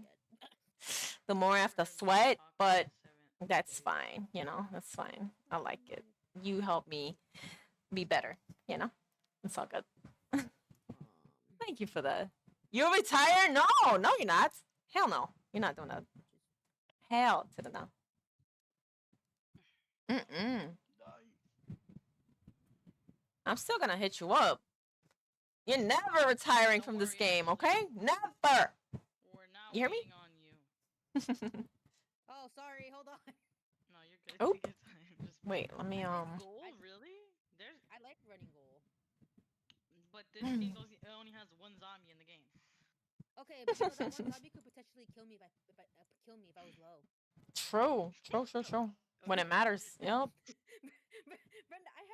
the more I have to Never heard of sweat, Taco but Seven. that's fine, you know? That's fine. I like it. You help me be better, you know? It's all good. Thank you for that. You're retired? No, no, you're not. Hell no. You're not doing that. Hell to the no. Mm-mm. I'm still gonna hit you up. You're never retiring Don't from this worry, game, Ashley. okay? Never. We're not You hear me? waiting on you. Oh, sorry. Hold on. No, you're good. Oh. Take your time. Just Wait, let me gold, really? There's I like running goal. but this game only has one zombie in the game. Okay, but you know that one zombie could potentially kill me if I was low. True. When it matters. Yep. Brenda, I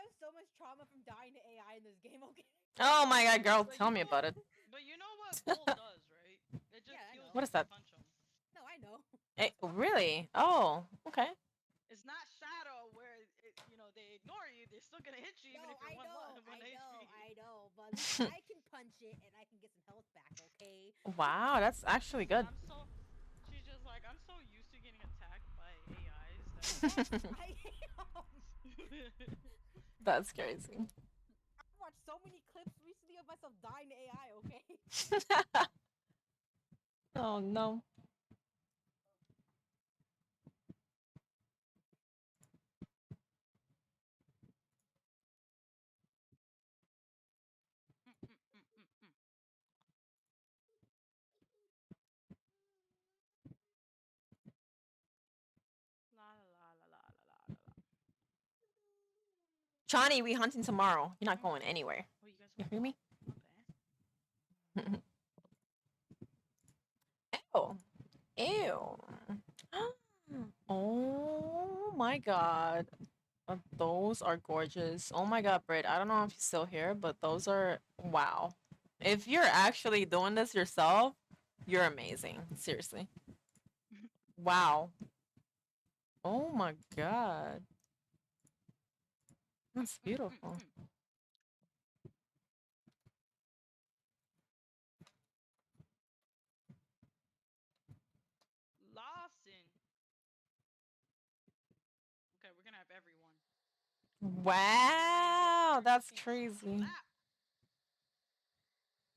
have so much trauma from dying to AI in this game. Okay. Oh my god, girl, But tell you me know about it. But you know what gold does, right? It just Yeah, I kills know. What you is if you that? punch them. No, I know. Really? Oh, okay. It's not Shadow where they ignore you. They're still gonna hit you even if you're one HP. I know. But at least I can punch it and I can get some health back. Okay. Wow, that's actually good. She's just like, I'm so used to getting attacked by AIs I am. That's crazy. I've watched so many clips recently of myself dying to AI. Okay. Oh no. La la la la la la la. Johnny, we hunting tomorrow. You're not going anywhere. Oh, you guys You want hear me? my Ew. Ew. Oh my god. Those are gorgeous. Oh my god, Britt. I don't know if you're still here, but those are wow. If you're actually doing this yourself, you're amazing. Seriously. Wow. Oh my god. That's beautiful. Lawson. Okay, we're gonna have everyone. Wow, that's crazy.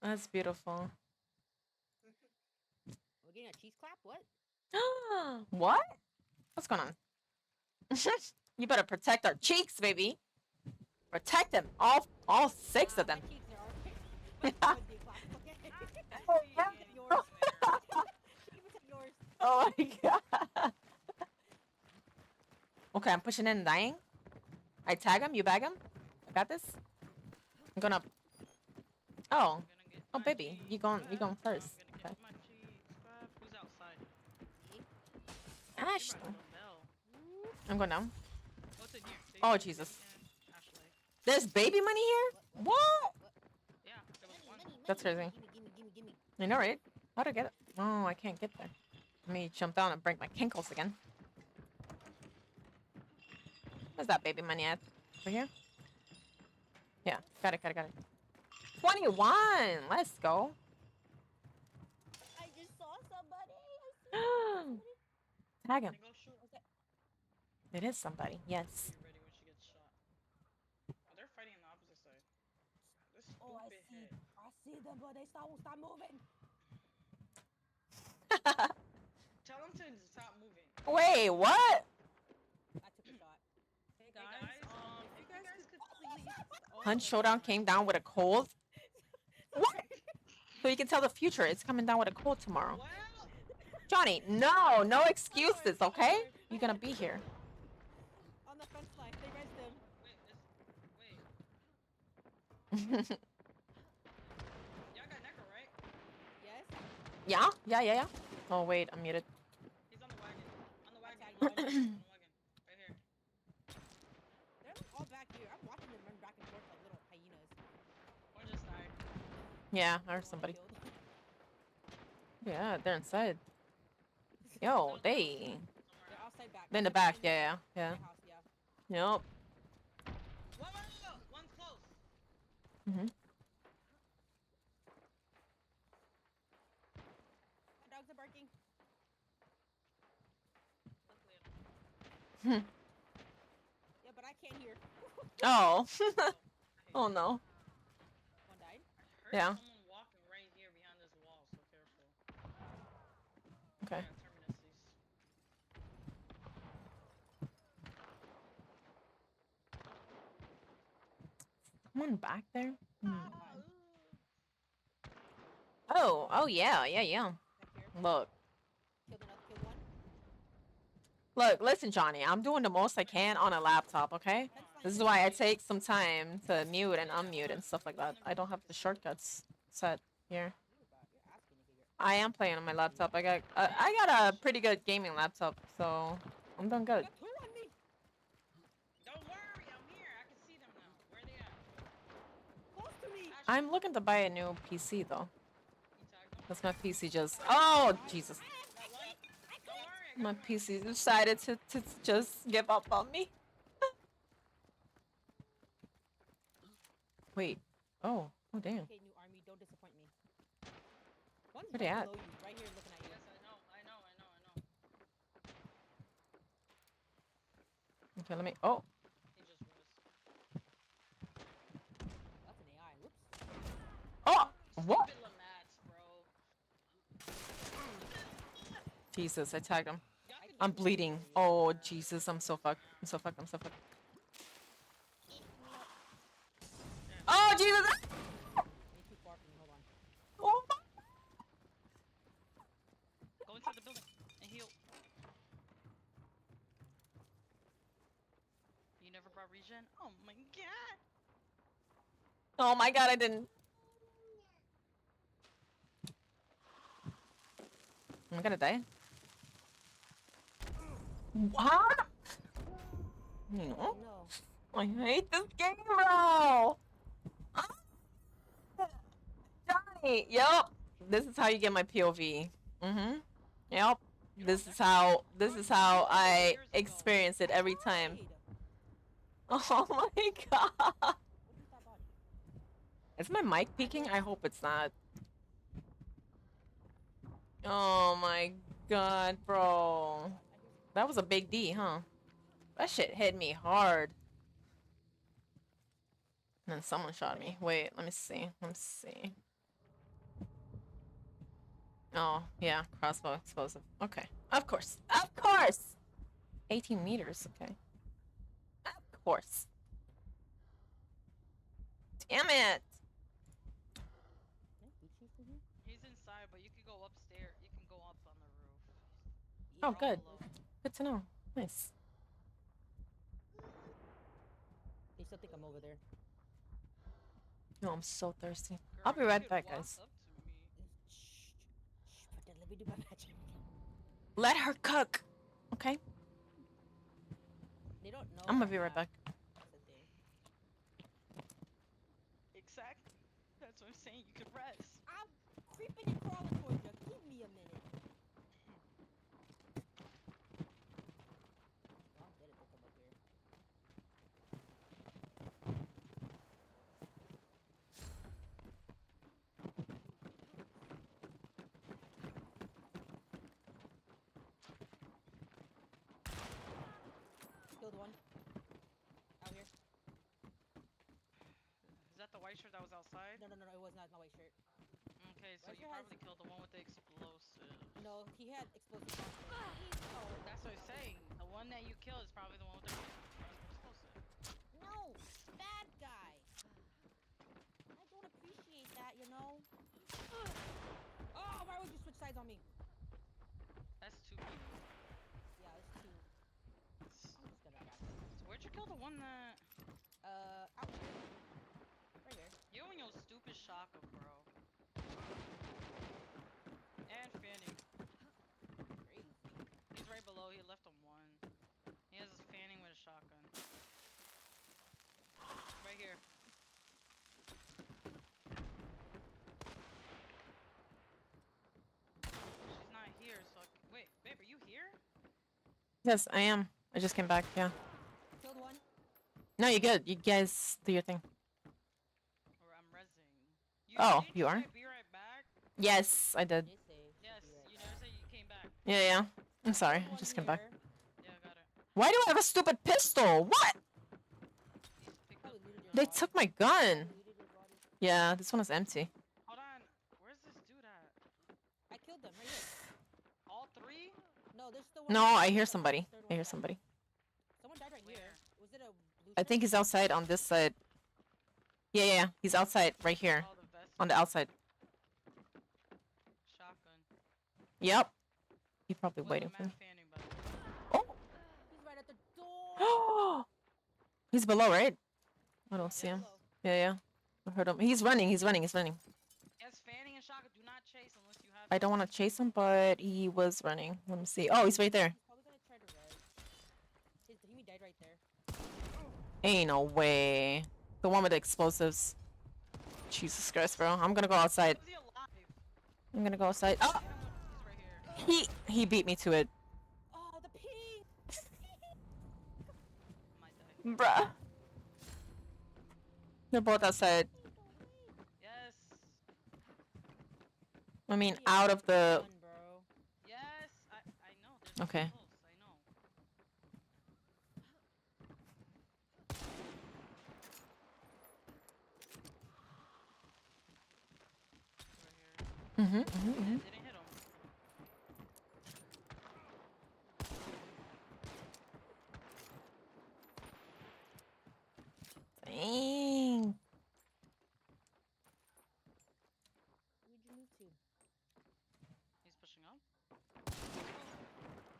That's beautiful. We're getting a cheese clap. What? What? What's going on? You better protect our cheeks, baby. Protect them. All 6 of them. My cheeks are okay. My birthday clap. Okay. Oh, She can take yours. She can take yours. Oh my god. Okay, I'm pushing in and dying. I tag him, you bag him. I got this. I'm gonna. Oh. Oh, baby, you going first. Okay. Who's outside? Ashley. Bell. I'm going down. What's in here? Oh, Jesus. Ashley. There's baby money here? What? Yeah, there was one. That's crazy. Gimme. I know, right? How'd I get it? Oh, I can't get there. Let me jump down and break my kinkles again. Where's that baby money at? Over here? Yeah, got it. 21! Let's go. I just saw somebody. Tag him. Go shoot. Okay. It is somebody, yes. Be ready when she gets shot. Oh, they're fighting on the opposite side. This stupid Oh, head. I see them, but they won't stop moving. Tell them to stop moving. Wait, what? I took a shot. Hey guys, if you guys could please. Hunt Showdown came down with a cold. What? So you can tell the future. It's coming down with a cold tomorrow. Well, Johnny, no excuses, okay? You're gonna be here. On the fence line, they rezzed him. wait. Y'all got Necro, right? Yeah? Yeah, yeah, yeah. Oh, wait, I'm muted. He's on the wagon. On the wagon. I know, I know. On the wagon. Right here. They're like all back here. I'm watching them run back and forth like little hyenas. One just died. Yeah, I The heard one I somebody. killed. Yeah, they're inside. That Yo, was they. somewhere They're else. outside back. They're in the They're back. behind Yeah, yeah, my house, yeah. yeah. Yep. One's close. Mm-hmm. My dogs are barking. Luckily, I don't know. Yeah, but I can't hear. Oh. Oh, I hate Oh, that. no. One died. I heard Yeah. someone walking right here behind this wall, so careful. Okay. Yeah, terminuses. Someone back there? Hmm. Ah, Oh, oh, yeah, yeah, yeah. Back here. Look. Killed one. Look, listen, Johnny. I'm doing the most I can on a laptop, okay? come on, This is you why I need- take some time to mute and Yeah, unmute and stuff like that. never I don't mind, have I the can see. shortcuts set here. You're asking me here. I am playing on my laptop. I got a pretty good gaming laptop, so I'm doing good. Got two on me. Don't worry, I'm here. I can see them now. Where they at? Close to me. Ashley, I'm looking to buy a new PC though. you tagged them? Because my PC just oh Jesus. Got one? Don't worry, I got My one. PC decided to just give up on me. Wait. Oh. Oh damn. Okay, new army, don't disappoint me. One's Where they right at? below you, right here looking at you. Yes, I know. Okay, let me oh. He just was. That's an AI. Whoops. Oh what? Stupid Lamats, bro. Jesus, I tagged him. Y'all could I'm do bleeding. better, Oh yeah. Jesus, I'm so fucked. I'm so fucked. I'm so fucked. Oh Jesus! You're too far from me. Hold on. Oh my. Go inside the building and heal. You never brought regen? Oh my god! Oh my god, I didn't. I'm gonna die. What? No. No. I hate this game, bro. Johnny. Yep. This is how you get my POV. Mm-hmm. Yep. This is how I experience it every time. Hide. Oh my god. What is that body? Is my mic peaking? I hope it's not. Oh my god, bro. That was a big D, huh? That shit hit me hard. And then someone shot me. Wait, let me see. Let me see. Oh, yeah. Crossbow explosive. Okay. Of course. Of course! 18 meters. Okay. Of course. Damn it! Can I beat you from here? He's inside, but you can go upstairs. You can go up on the roof. Oh, We're all good. below. Good to know. Nice. They still think I'm over there. No, I'm so thirsty. Girl, I'll be you right could back, walk guys. up to me. Shh. But then let me do my magic. Let her cook. Okay? They don't know. I'm gonna I'm be right not. back. That's the thing. Exactly. That's what I'm saying. You could rest. I'm creeping and crawling towards you. Give me a minute. Well, I'm dead if they come up here. Killed one. Out here. Is that the white shirt that was outside? No, it was not my white shirt. Okay, so White you shirt has- probably killed the one with the explosive. No, he had explosive monster. That's what I'm saying. The one that you killed is probably the one with the explosive. No, bad guy. I don't appreciate that, you know. Oh, why would you switch sides on me? That's two people. Yeah, it's two. I'm just gonna die. So where'd you kill the one that... Out here. Right here. You and your stupid shotgun, bro. Yes, I am. I just came back. Yeah. Killed one. No, you're good. You guys do your thing. Or I'm rezzing. Oh, Didn't you you are? say be right back? Yes, I did. They say Yes, should be right you never back. say you came back. Yeah, yeah. I'm sorry. Killed I one just came back. here. Yeah, got it. Why do I have a stupid pistol? What? He's picked up. Probably looted your They body. took my gun. Probably looted your body. Yeah, this one is empty. Hold on. Where's this dude at? I killed them right here. All three? No, there's still one. No, more. I There's hear a somebody. third I one hear left. somebody. Someone died right here. Where? Was it a blue I ship? think he's outside on this side. Yeah, yeah, yeah. He's outside right here. Oh, the vest. On the outside. Shotgun. Yep. He's probably Was waiting a for me. man fanning, by the way. Oh! He's right at the door. He's below, right? I don't Yeah, see him. below. Yeah, yeah. I heard him. He's running. He's running. He's running. Yes, fanning and shotgun. Do not chase unless you have. I don't want to chase him, but he was running. Let me see. Oh, he's right there. He's probably gonna try to res. He died right there. Ain't no way. The one with the explosives. Jesus Christ, bro. I'm gonna go outside. Was he alive? I'm gonna go outside. Oh! Hit him with- He's right here. He beat me to it. Oh, the ping! I might die. Bruh. They're both outside. Yes. I mean, Yeah, out of the... gun, bro. Yes. I know. There's Okay. close. I know. Right here. Didn't hit him. Dang. Where'd you move to? He's pushing up.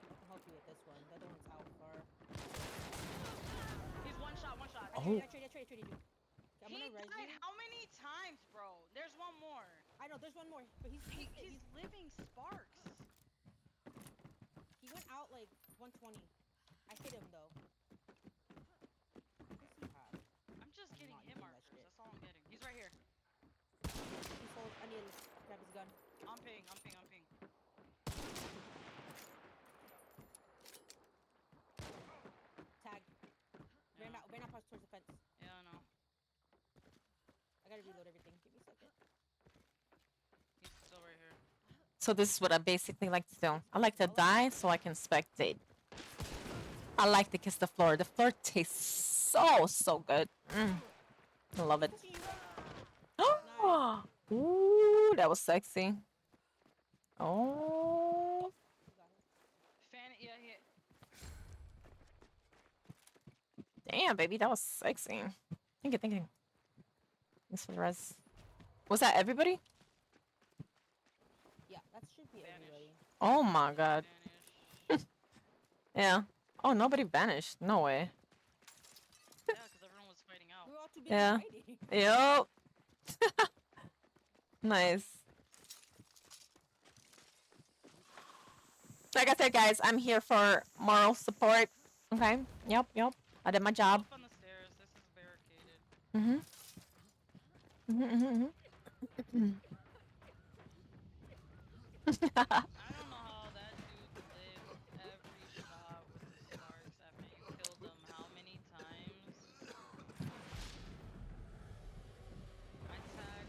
I'll help you with this one. The other one's out far. He's one shot. One shot. Oh. I traded you. Okay, I'm He gonna res died you. how many times, bro? There's one more. I know, there's one more, but he's Living sparks. he went out like 120. I hit him though. What does he have? I'm just getting not hit using that markers. shit. That's all I'm getting. He's right here. He's hold. I need to grab his gun. I'm ping. I'm ping. I'm ping. Tag. Ran out towards the fence. Yeah, I know. I gotta reload everything. Give me a second. He's still right here. So this is what I basically like to do. I like to die so I can spectate. I like to kiss the floor. The floor tastes so good. I love it. Ooh, that was sexy. Oh. Fan. Yeah, he. Damn, baby, that was sexy. Thank you. Thanks for the res. Was that everybody? Yeah, that should be Vanish. everybody. Oh my god. Vanish. Yeah. Oh, nobody vanished. No way. Yeah, because everyone was fighting out. We were all too busy Yeah. fighting. Yup. Nice. Like I said, guys, I'm here for moral support. Okay. Yep. I did my job. Up on the stairs. This is barricaded. I don't know how that dude lived every shot with the sparks after you killed him how many times? My tag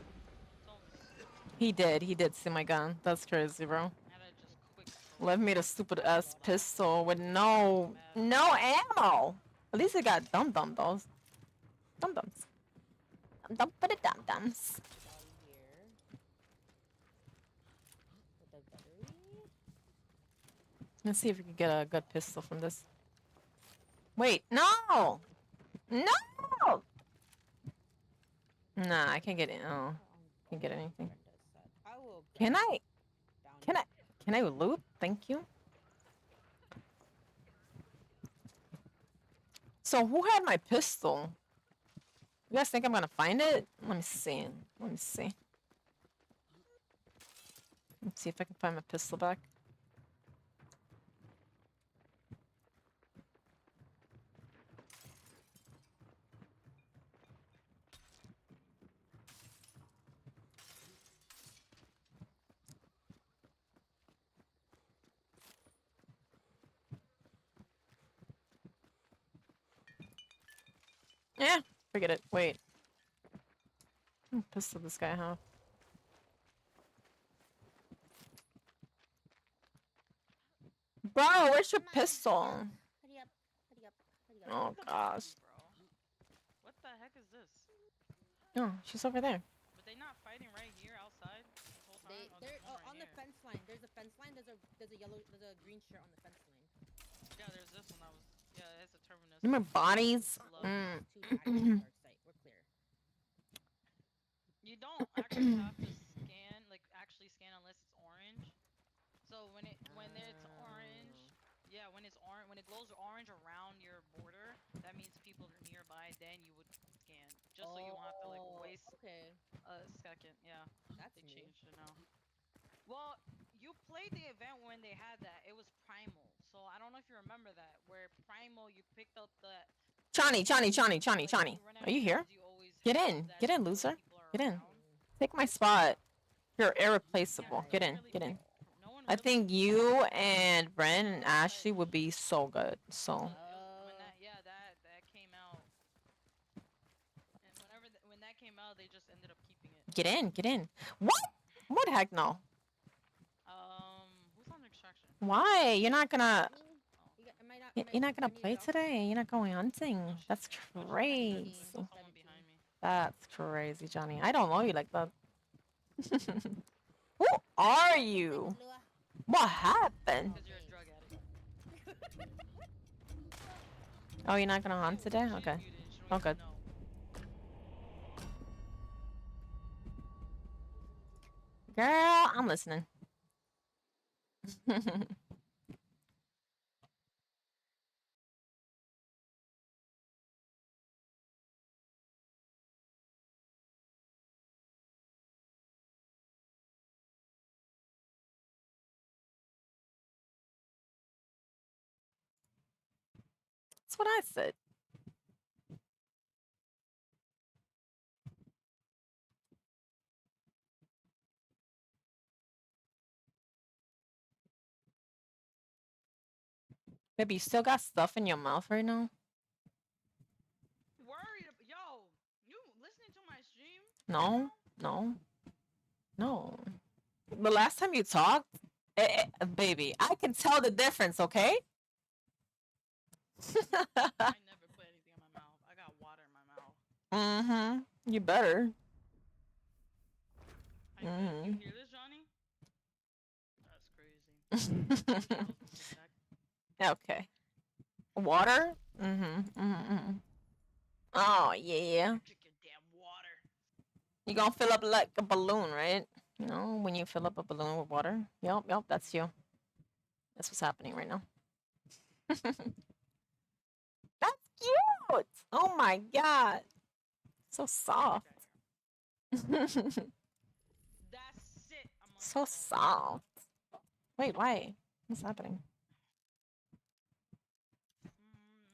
told me. He did see my gun. That's crazy, bro. And I just quick Left me the stupid ass pistol with no ammo. At least it got dum-dum those. Dum-dums. Dum for the dum-dums. Body here. With the battery. Let's see if we can get a good pistol from this. Wait, no! No! Nah, I can't get it. Oh, can't get anything. I will. Can I? Down Can I loot? Thank you. So who had my pistol? You guys think I'm gonna find it? Let me see. Let's see if I can find my pistol back. Yeah, forget it. Wait. What pistol this guy have? Bro, where's your pistol? Hurry up. Hurry up. Hurry up. Oh gosh. Bro. What the heck is this? No, she's over there. But they not fighting right here outside this whole time? They're there's one right on the here. fence line. There's a fence line. There's a green shirt on the fence line. Yeah, there's this one that was. Yeah, it has a terminus. You remember bodies? Love. Two bodies on the dark side. We're clear. You don't actually have to scan, like actually scan unless it's orange. So when it's orange, yeah, when it glows orange around your border, that means people are nearby. Then you would scan, just so you don't have to like waste a second. Yeah, That's they new. changed it now. Well, you played the event when they had that. It was primal, so I don't know if you remember that. Where primal, you picked up the. Johnny. Are you here? Get in, loser. Get in. Take my spot. You're irreplaceable. Get in. I think you and Bren and Ashley would be so good. So. That came out. And when that came out, they just ended up keeping it. Get in. What heck no? Who's on extraction? Why? You're not gonna play Go? today? You're not going hunting? That's crazy. Someone behind me. That's crazy, Johnny. I don't know you like that. Who are you? What happened? Because you're a drug addict. Oh, you're not gonna hunt today? Okay. Oh, good. Girl, I'm listening. That's what I said. Baby, you still got stuff in your mouth right now? Worried? Yo, you listening to my stream? No. The last time you talked, baby, I can tell the difference, okay? I never put anything in my mouth. I got water in my mouth. You better. You hear this, Johnny? That's crazy. Okay. Water? Oh, yeah. Drink your damn water. You gonna fill up like a balloon, right? You know, when you fill up a balloon with water? Yep, that's you. That's what's happening right now. That's cute! Oh my god. So soft. That's it. So soft. Wait, why? What's happening?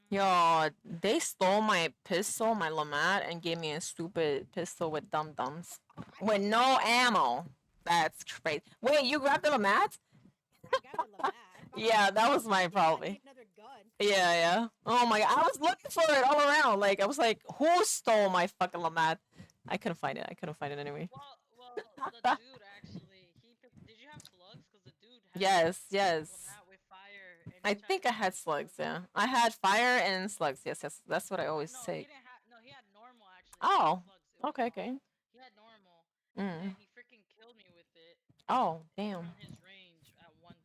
Yo, they stole my pistol, my Lamat, and gave me a stupid pistol with dum-dums. With no ammo. That's crazy. Wait, you grabbed the Lamat? Yeah, that was mine probably. Yeah. Oh my god, I was looking for it all around. Like, I was like, who stole my fucking Lamat? I couldn't find it. Anyway. Well, the dude actually, did you have slugs? Because the dude had Yes. Lamat with fire. I think I had slugs, yeah. I had fire and slugs, yes. That's what I always say. He had normal actually. Oh, slugs, okay. He had normal, and he freaking killed me with it. Oh, damn. From his range at one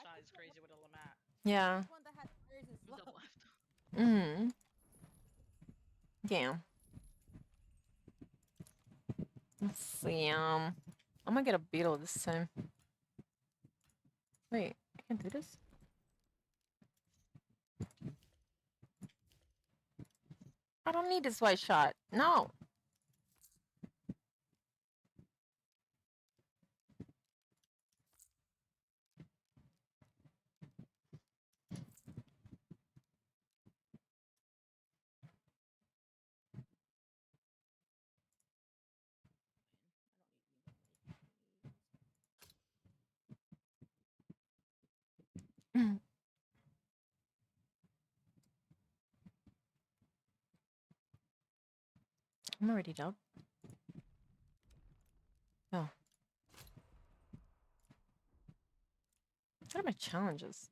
shot is crazy with a Lamat. Yeah. Damn. Let's see, I'm gonna get a beetle this time. Wait, I can do this? I don't need this white shot. No. I'm already done. Oh. What are my challenges?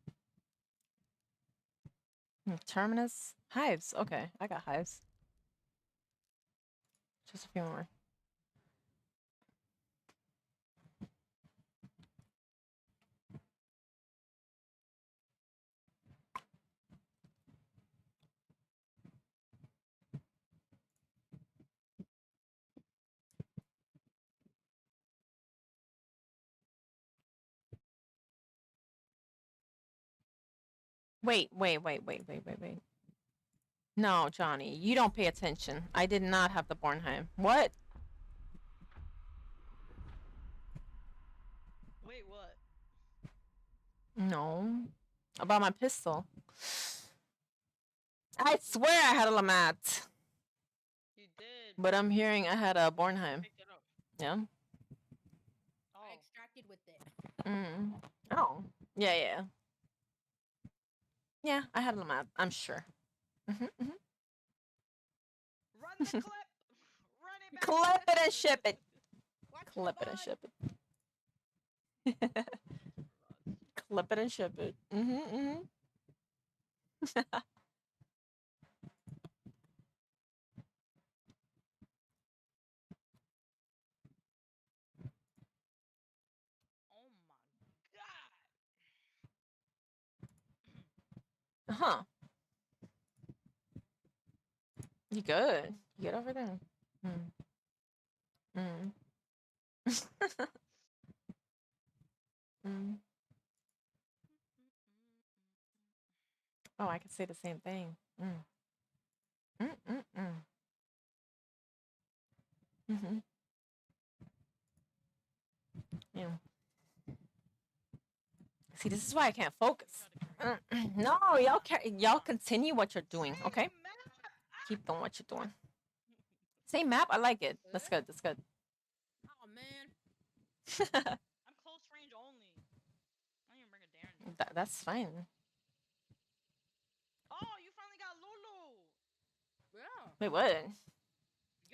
Terminus? Hives. Okay, I got hives. Just a few more. Wait. No, Johnny, you don't pay attention. I did not have the Bornheim. What? Wait, what? No. About my pistol. I swear I had a Lamat. You did. But I'm hearing I had a Bornheim. Picked it up. Yeah? Oh. I extracted with it. Oh. Yeah. Yeah, I had a Lamat. I'm sure. Run the clip. Run it back. Clip it and ship it. Watch Clip it and ship it. Clip it and ship it. Oh my god. Huh. You good. You good over there. Oh, I could say the same thing. Yeah. See, this is why I can't focus. No, y'all continue what you're doing, okay? Keep doing what you're doing. Same map? I like it. That's good. Oh man. I'm close range only. I didn't bring a Darren. That's fine. Oh, you finally got Lulu. Yeah. Wait, what?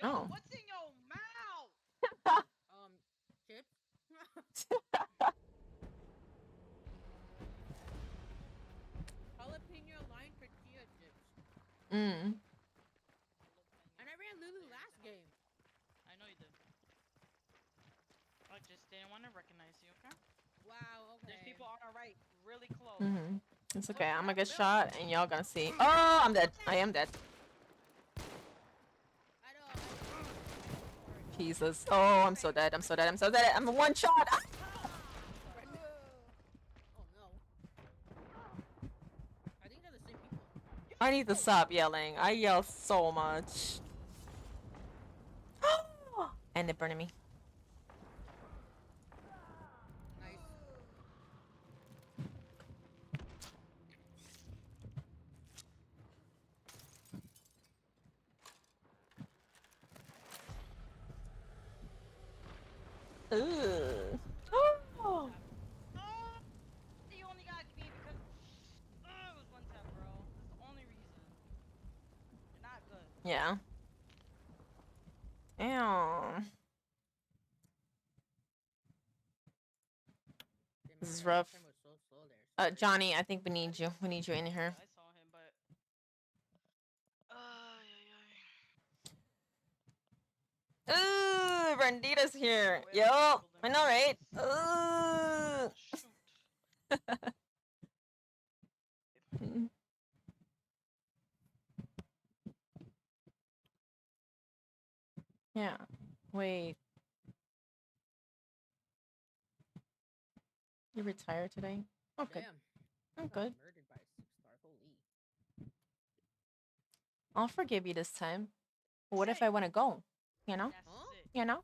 Yo, Oh. what's in your mouth? Chips. Jalapeno lime tortilla chips. And I ran Lulu last game. I know you did. I just didn't want to recognize you, okay? Wow, okay. There's people on our right, really close. It's okay. I'm gonna get shot and y'all gonna see. Oh, I'm dead. I am dead. I know. Jesus. Oh, I'm so dead. I'm a one shot. Ah! Oh no. I think they're the same people. I need to stop yelling. I yell so much. And it burned me. Nice. Ugh. Oh. You only got me because it was one tap, bro. That's the only reason. You're not good. Yeah. Ew. This is rough. Johnny, I think we need you. We need you in here. I saw him, but Rendita's here. Yo, I know, right? Yeah. Wait. You retired today? Okay. I'm good. Murdered by a 6-star. Holy. I'll forgive you this time. But what if I want to go? You know? That's it. You know?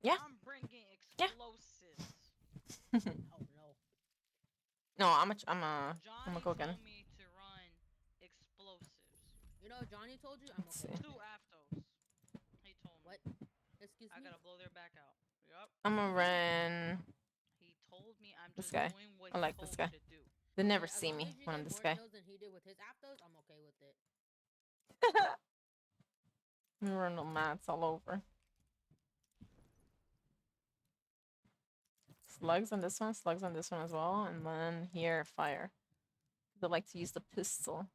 Yeah. I'm bringing explosives. Oh no. No, I'm gonna go again. Johnny told me to run explosives. You know, Johnny told you. I'm okay. 2 Aptos. He told me. What? Excuse me. I gotta blow their back out. Yup. I'm gonna run. He told me I'm This just guy. doing what I like he this told guy. me to do. They never As see long me as you when get I'm this more guy. kills than he did with his Aptos, I'm okay with it. Urinal mats all over. Slugs on this one, slugs on this one as well, and then here, fire. They like to use the pistol.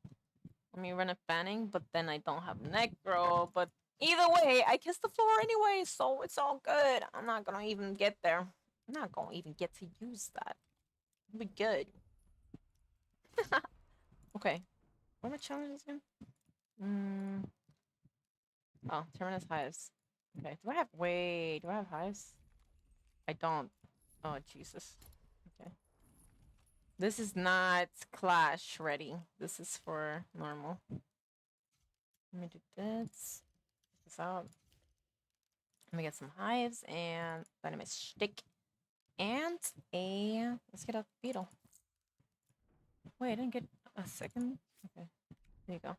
Let me run a fanning, but then I don't have necro. But either way, I kiss the floor anyway, so it's all good. I'm not gonna even get there. I'm not gonna even get to use that. It'll be good. Okay. What are my challenges again? Oh, Terminus Hives. Okay. Do I have hives? I don't. Oh, Jesus. Okay. This is not Clash ready. This is for normal. Let me do this. Check this out. Let me get some hives and dynamite stick. And let's get a beetle. Wait, I didn't get a second. Okay. There you go.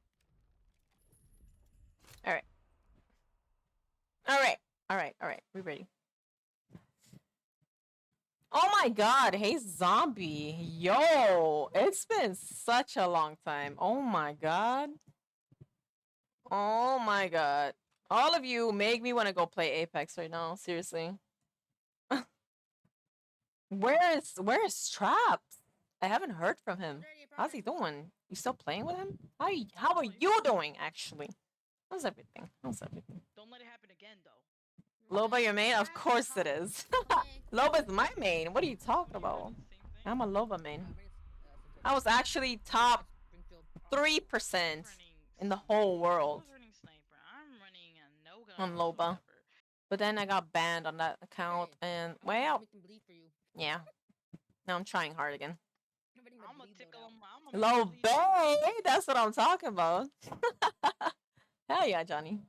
Alright. Alright. We're ready. Oh my god, hey zombie. Yo, it's been such a long time. Oh my god. Oh my god. All of you make me want to go play Apex right now, seriously. Where's Traps? I haven't heard from him. How's he doing? You still playing with him? How are you doing actually? How's everything? Don't let it happen again though. Loba your main? Of course it is. Loba's my main. What are you talking about? I'm a Loba main. I was actually top 3% in the whole world on Loba. But then I got banned on that account and well, yeah. Now I'm trying hard again. Loba, that's what I'm talking about. Hell yeah, Johnny.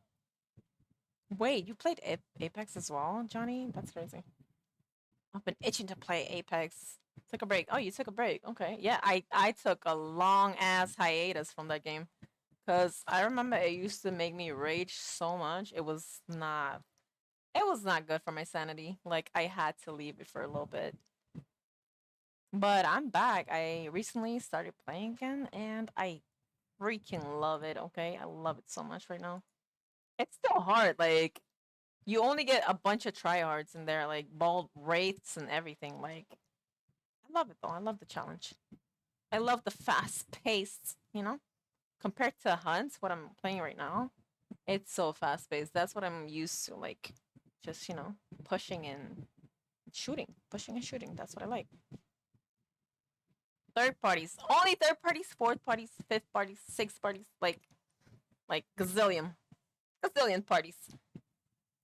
Wait, you played Apex as well, Johnny? That's crazy. I've been itching to play Apex. Took a break. Oh, you took a break. Okay. Yeah, I took a long ass hiatus from that game. Cause I remember it used to make me rage so much. It was not good for my sanity. Like I had to leave it for a little bit. But I'm back. I recently started playing again and I freaking love it, okay? I love it so much right now. It's still hard, like you only get a bunch of tryhards in there, like bald wraiths and everything. Like I love it though. I love the challenge. I love the fast paced, you know? Compared to Hunt, what I'm playing right now, it's so fast paced. That's what I'm used to, like just, you know, pushing and shooting. Pushing and shooting. That's what I like. Third parties. Only third parties, fourth parties, fifth parties, sixth parties, like gazillion parties.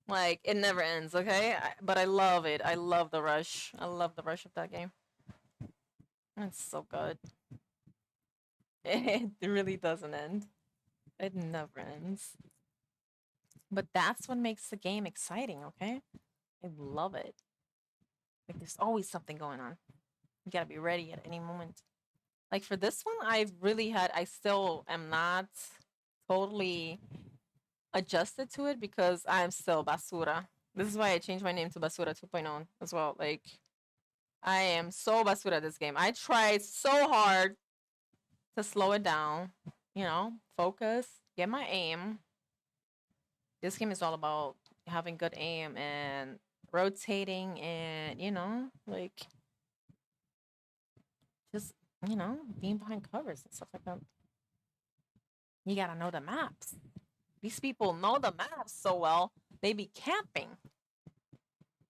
Like it never ends, okay? But I love it. I love the rush. I love the rush of that game. It's so good. It really doesn't end. It never ends. But that's what makes the game exciting, okay? I love it. Like there's always something going on. You gotta be ready at any moment. Like for this one, I still am not totally adjusted to it because I'm still basura. This is why I changed my name to Basura 2.0 as well. Like I am so basura at this game. I tried so hard to slow it down, you know, focus, get my aim. This game is all about having good aim and rotating and, you know, like just, you know, being behind covers and stuff like that. You gotta know the maps. These people know the maps so well, they be camping.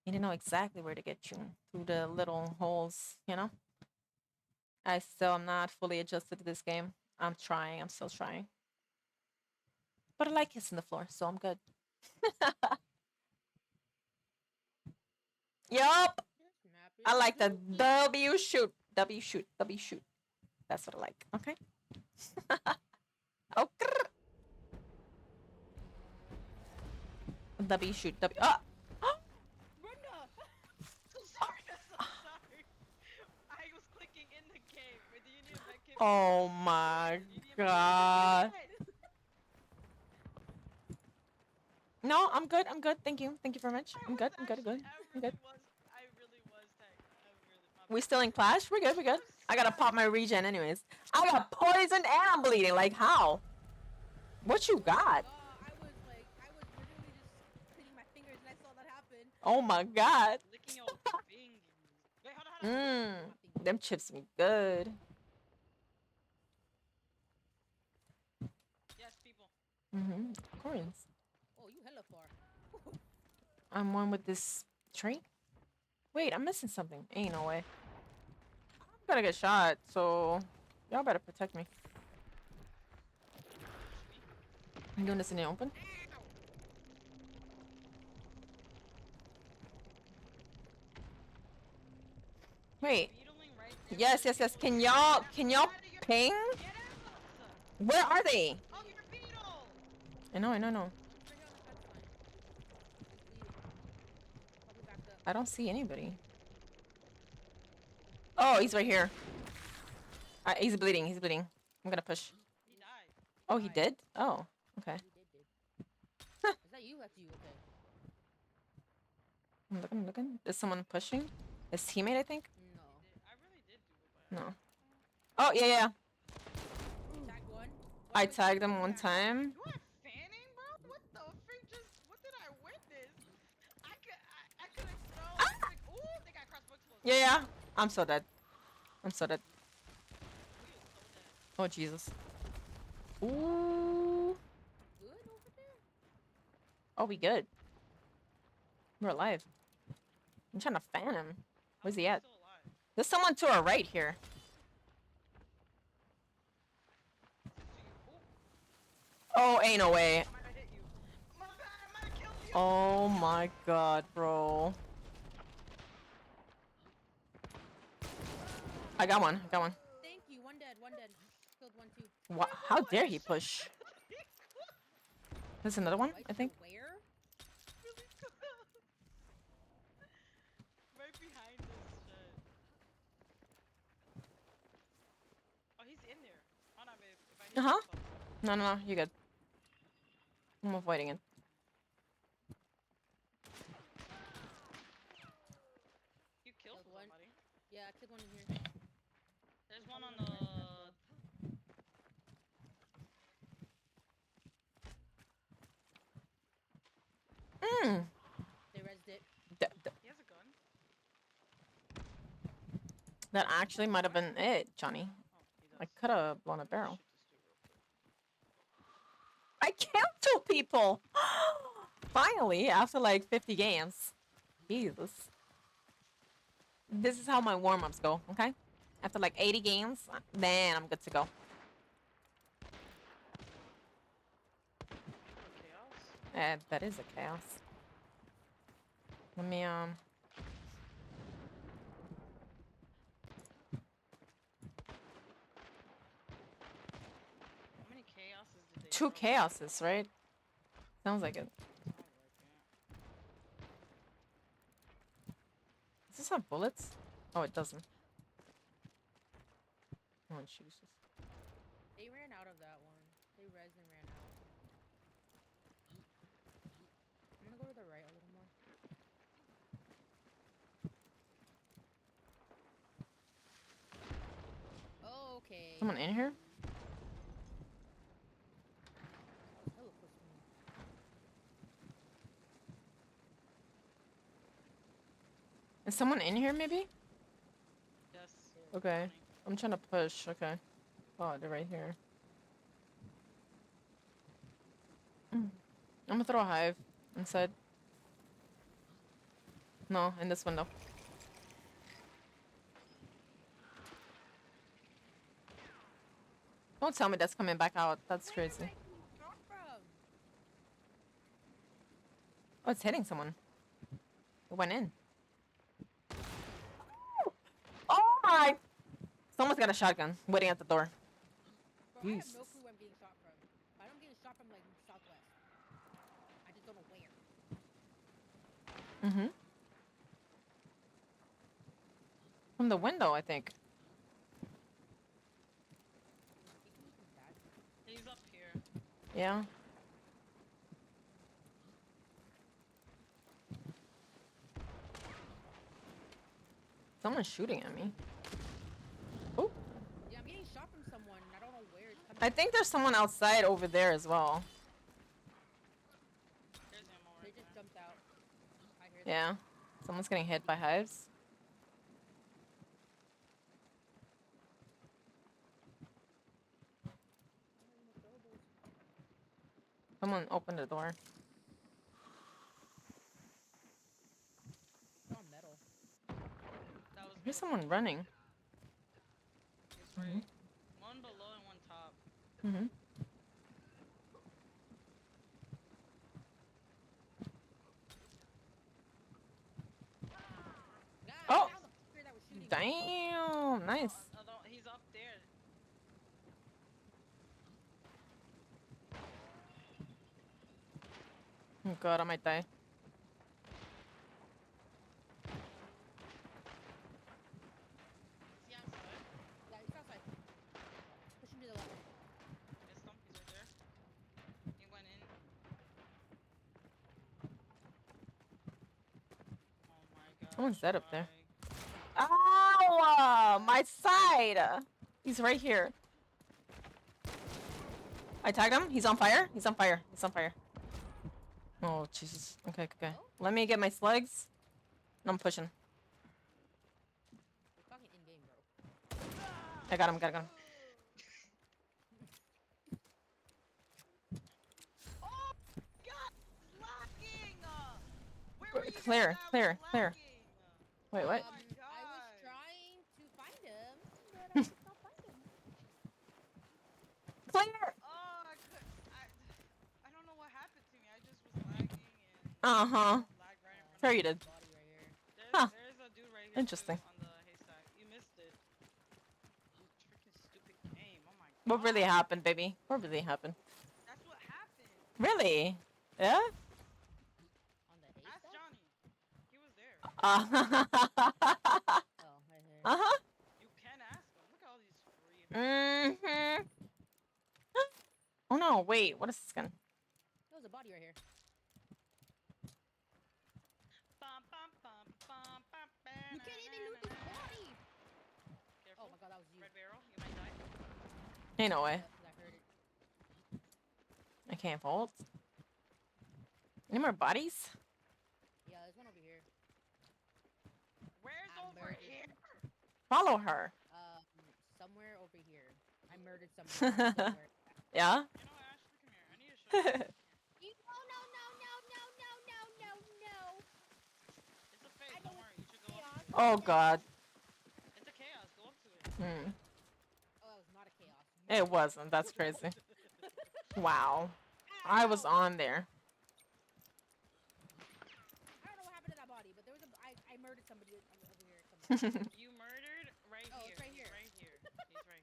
You didn't know exactly where to get you through the little holes, you know? I still am not fully adjusted to this game. I'm still trying. But I like kissing the floor, so I'm good. Yup! I like the W shoot. W shoot. That's what I like, okay? Okay. W shoot. Ah! Oh my god. No, I'm good. Thank you very much. I'm good. We still in Clash? We're good. I gotta pop my regen anyways. I got poisoned and I'm bleeding. Like how? What you got? Oh my god. Licking your fingers. Wait, hold on, hold on. Mmm. Them chips be good. Yes, people. Of course. Oh, you hella far. I'm one with this tree. Wait, I'm missing something. Ain't no way. I'm gonna get shot, so y'all better protect me. I'm doing this in the open. Wait. Right there Yes. Can y'all ping? Get out! Where are they? Oh, your beetle! I know. Right here on the fence line. He's bleeding. Probably backed up. I don't see anybody. Oh, he's right here. He's bleeding. I'm gonna push. He died. Oh, he did? Oh, okay. He did. Is that you? That's you. Okay. I'm looking. Is someone pushing? His teammate, I think? No. I really did do it, but No. Oh, yeah. Tag one. I tagged him one time. You are fanning, bro? What the freak what did I witness? I could have thrown. Ooh, they got crossbow explosives. Yeah. I'm so dead. We are so dead. Oh, Jesus. Ooh. Good over there. Oh, we good. We're alive. I'm trying to fan him. Where's he at? Still alive. There's someone to our right here. Oh, ain't no way. I might have hit you. My bad, I might have killed you. Oh my god, bro. I got one. Thank you. One dead. Killed one too. What? How dare he push? There's another one, I think. Where? Really cool. Right behind this shit. Oh, he's in there. Hold on, babe. If I hit Uh-huh. you, No, you're good. I'm avoiding it. you killed Killed one. somebody. Yeah, I killed one in here. There's one on the. They rezzed it. He has a gun. That actually might have been it, Johnny. Oh, he does. I could have blown a barrel. Shoot this dude real quick. I killed 2 people! Finally, after like 50 games. Jesus. This is how my warm-ups go, okay? After like 80 games, then I'm good to go. Chaos. That is a chaos. Let me, How many chaoses did they 2 throw? chaoses, right? Sounds like it. Sounds like it. Does this have bullets? Oh, it doesn't. Oh, Jesus. They ran out of that one. They rezzed and ran out. I'm gonna go to the right a little more. Oh, okay. Someone in here? Hella close to me. Is someone in here, maybe? Yes. Okay. I'm trying to push. Okay. Oh, they're right here. I'm gonna throw a hive inside. No, in this window. Don't tell me that's coming back out. That's crazy. Oh, it's hitting someone. It went in. Oh my! Someone's got a shotgun waiting at the door. Bro, I have Jesus. no clue where I'm getting shot from. I don't get shot from like southwest. I just don't know where. From the window, I think. He's up here. Yeah. Someone's shooting at me. Oh. Yeah, I'm getting shot from someone. I don't know where it's coming I think there's someone outside over there as well. There's ammo They right just there. jumped out. I hear Yeah. Someone's getting hit by hives. Someone opened the door. It's on metal. That was me. Here's someone running. It's right. One below and one top. Mm-hmm. God, Oh! I found the fucker that was shooting me. Damn! Nice. He's up there. Oh god, I might die. Is he outside? Yeah, he's outside. Push him to the left. Missed him. He's right there. He went in. Oh my god. Someone's dead up there. Ow! My side! He's right here. I tagged him. He's on fire. He's on fire. He's on fire. Oh, Jesus. Okay, okay. Oh? Let me get my slugs. I'm pushing. We're fucking in game, bro. I got him, got him. Oh god! Lagging! Where were you guys Clear, at? clear, Was clear. lagging? Wait, what? Oh my god. I was trying to find him, but I could not find him. Clear! Oh, I don't know what happened to me. I just was lagging and Uh-huh. lagged right in front Sure of you me. did. Body right here. Huh. There's a dude right here Interesting. too on the haystack. You missed it. Freaking stupid game. Oh my god. What really happened, baby? What really happened? That's what happened. Really? Yeah? On the Ask haystack? Johnny. He was there. Uh-huh. Oh, right here. You can ask him. Look at all these free. Mm-hmm. Oh no, wait, what is this gun? There was a body right here. Bum, bum, bum, bum, bum, bum, You can't even loot this body! Careful. Oh my god, that was you. Red barrel. You might die. Ain't no way. Yeah, 'cause I heard it. I can't vault. Any more bodies? Yeah, there's one over here. Where's I'm over murdered. here? Follow her. Somewhere over here. I murdered somewhere. Somewhere. Yeah? You know what, Ashley? Come here. I need to show you. No. It's a fake. I Don't don't worry. You should go up to it. Oh god. It's a chaos. Go up to it. Hmm. Oh, that was not a chaos. It wasn't. That's crazy. Wow. I was Ow! on there. I don't know what happened to that body, but there was I murdered somebody over here. Somewhere. You murdered right Oh, here. it's right He's here. right here. He's right here.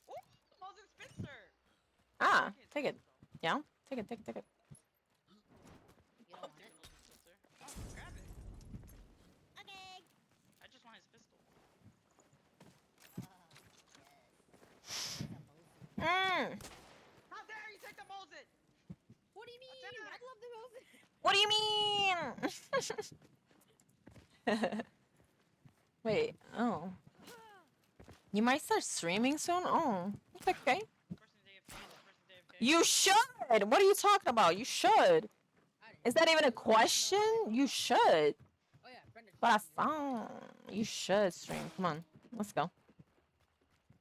Oh, Moses Spitzer. Ah, Okay, take it. though. Yeah? Take it, take it, take it. You I'll don't want take it? Moses Spitzer. Oh, grab it. Okay. I just want his pistol. Mm. How dare you take the Moses? What do you mean? Attack! I love the Moses. What do you mean? Wait, oh. You might start streaming soon? Oh, it's okay. Person AFK. Person AFK. You should! What are you talking about? You should. Is that even a question? You should. Oh yeah, Brendan. Corazón. You should stream. Come on, let's go.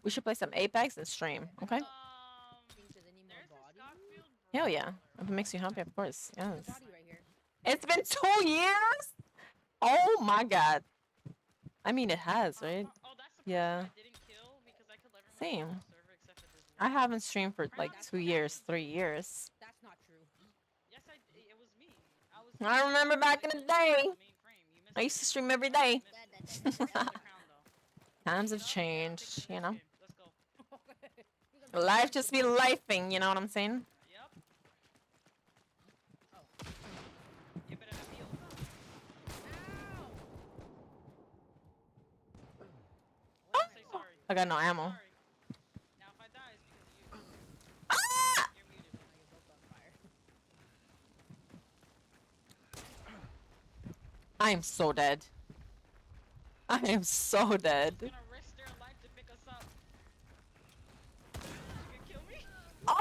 We should play some Apex and stream, okay? Think there's any more There's a bodies? Scottfield Hell yeah. brawler. If it makes you happy, of course. There's Yes. a body right here. It's been 2 years? Oh my god. I mean, it has, right? Oh, that's the Yeah. person I didn't kill because I killed everyone Same. on the server except for this I one. haven't streamed for like 2 years, 3 years. That's not true. Yes, it was me. I was. I remember back in the day. Main frame. You missed I used it. to stream every You day. missed it. You have the crown, though. Times Pick have it up, changed, take the you next know? game. Let's go. Life just be lifing, you know what I'm saying? Yep. Oh. You better have heals. Ow! Say sorry. I got no ammo. Sorry. Now if I die, it's because of you. Ah! You're muted. Now you're both on fire. I am so dead. I am so dead. Gonna risk their life to pick us up. You can kill me. Oh!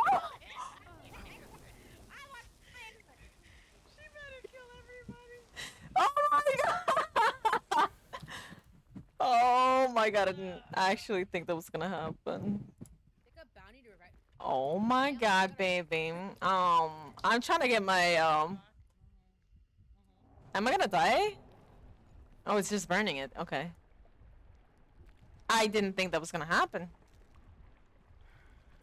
She better kill everybody. Oh my my god, I didn't actually think that was gonna happen. Pick up bounty to right. Oh my god, baby. I'm trying to get my Am I gonna die? Oh, it's just burning it. Okay. I didn't think that was gonna happen.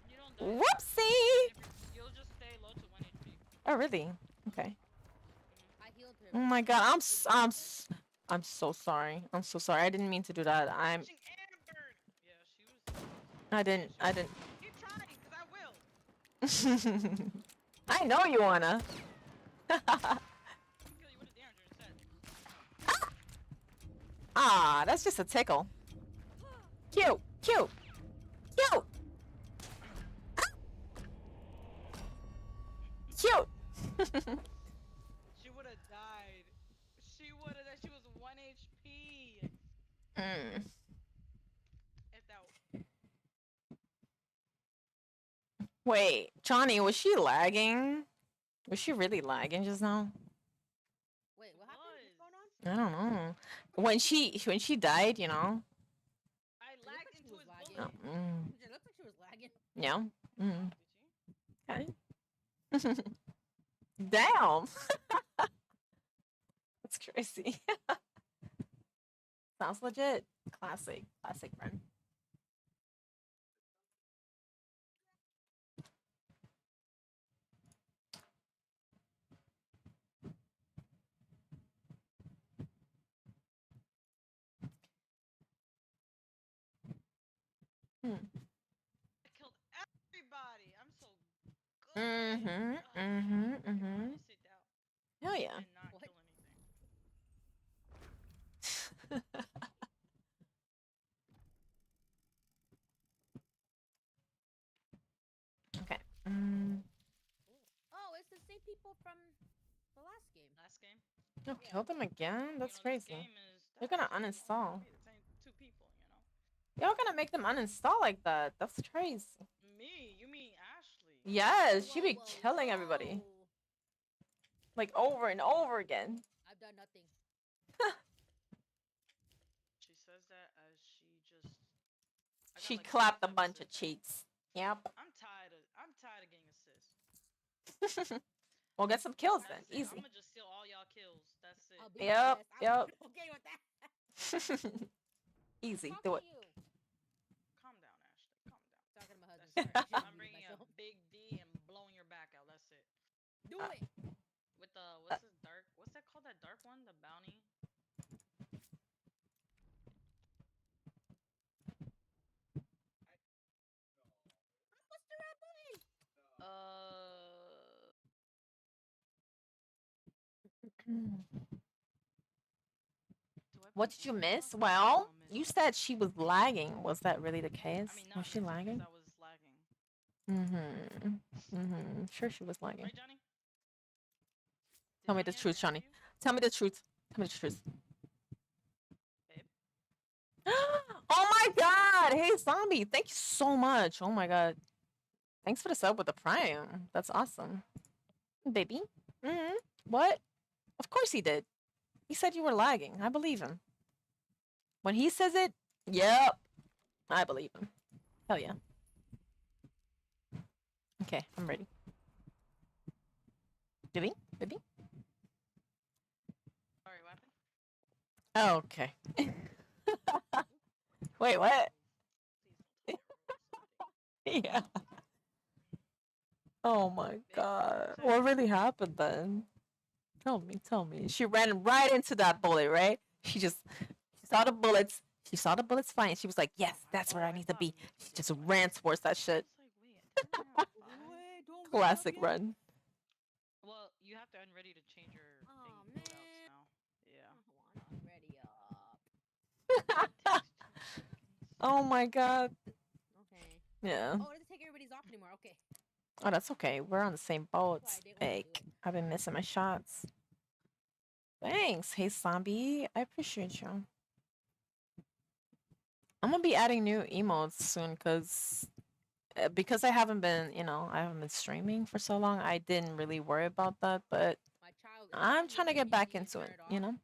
You don't die. Whoopsie! You'll just stay low to 1 HP. Oh, really? Okay. I healed her. Oh my god, I'm so sorry. I'm so sorry. I didn't mean to do that. Yeah, she was. I didn't. Keep trying, cause I will. I know you wanna. Kill you with a Derringer instead. Ah, that's just a tickle. Cute, cute, cute. Cute. She would have died. She would have died. She was 1 HP. If that. Wait, Johnny, was she lagging? Was she really lagging just now? Wait, what happened? What's going on? I don't know. When she died, you know. I lagged into his lagging. bullet. It looked like she was lagging. Yeah. Did Okay. Damn. That's crazy. Sounds legit. Classic friend. I killed everybody. I'm so good. Sit down. Hell yeah. And not kill anything. Okay. Oh, it's the same people from the last game. Last game. Oh, kill them again? That's This crazy. game They're gonna actually uninstall. the same two people, you know. Y'all gonna make them uninstall like that? That's crazy. Me? You mean Ashley? Yes, she be killing everybody. Like over and over again. I've done nothing. She says that as she just. She like clapped a 25 bunch of assists. cheats. Yep. I'm tired of getting assists. We'll get some kills then. That's it. Easy. I'm gonna just steal all y'all kills. That's it. I'll be Yep, honest, yep. I'm okay with that. Easy. Talk Do to it. you. Calm down, Ashley. Calm down. Talking to my husband. That's Sorry, I it. shouldn't I'm mute bringing a myself. big D and blowing your back out. That's it. Do it. With the what's this dark? What's that called? That dark one? The bounty? What's the red button? What did you miss? Well, you said she was lagging. Was that really the case? I mean, Was she lagging? I was lagging. Sure she was lagging. Right, Johnny? Tell me the truth, Johnny. Tell me the truth. Tell me the truth. Babe? Oh my god! Hey, zombie! Thank you so much. Oh my god. Thanks for the sub with the prime. That's awesome. Baby? What? Of course he did. He said you were lagging. I believe him. When he says it, yep. I believe him. Hell yeah. Okay, I'm ready. Baby? Baby? Sorry, what happened? Oh, okay. Wait, what? Yeah. Oh my god. What really happened then? Tell me, tell me. She ran right into that bullet, right? She saw the bullets. She saw the bullets flying. She was like, yes, that's where I need to be. She just ran towards that shit. Classic run. Well, you have to unready to change your thing loadouts now. Yeah. Ready up. Oh my god. Okay. Yeah. Oh, it doesn't take everybody's off anymore. Okay. Oh, that's okay. We're on the same boat. That's why I didn't want to do Fake. I've been missing my shots. Thanks. Hey, zombie. I appreciate you. I'm gonna be adding new emotes soon because I haven't been, I haven't been streaming for so long. I didn't really worry about that, but My child. I'm trying to get back into it, You gonna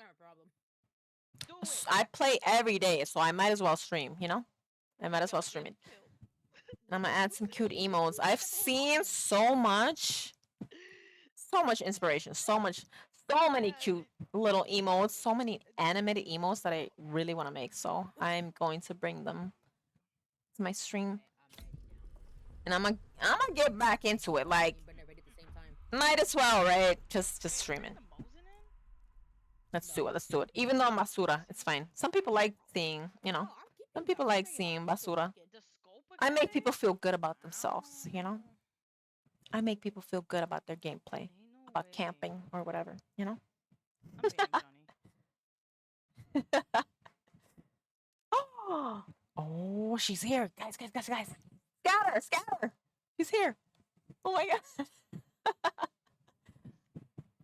have a problem. Dude, I play every day, so I might as well stream. You know, I might as well stream it. And I'm gonna add some cute emotes. I've seen so much inspiration, so many cute little emotes, so many animated emotes that I really want to make. So I'm going to bring them to my stream, and I'm gonna get back into it. Like, might as well, right? Just streaming. Let's do it. Let's do it. Even though I'm basura, it's fine. Some people like seeing, some people like seeing basura. I make people feel good about themselves, I make people feel good about their gameplay, about camping or whatever, Oh, she's here. Guys. Scatter. She's here. Oh my god.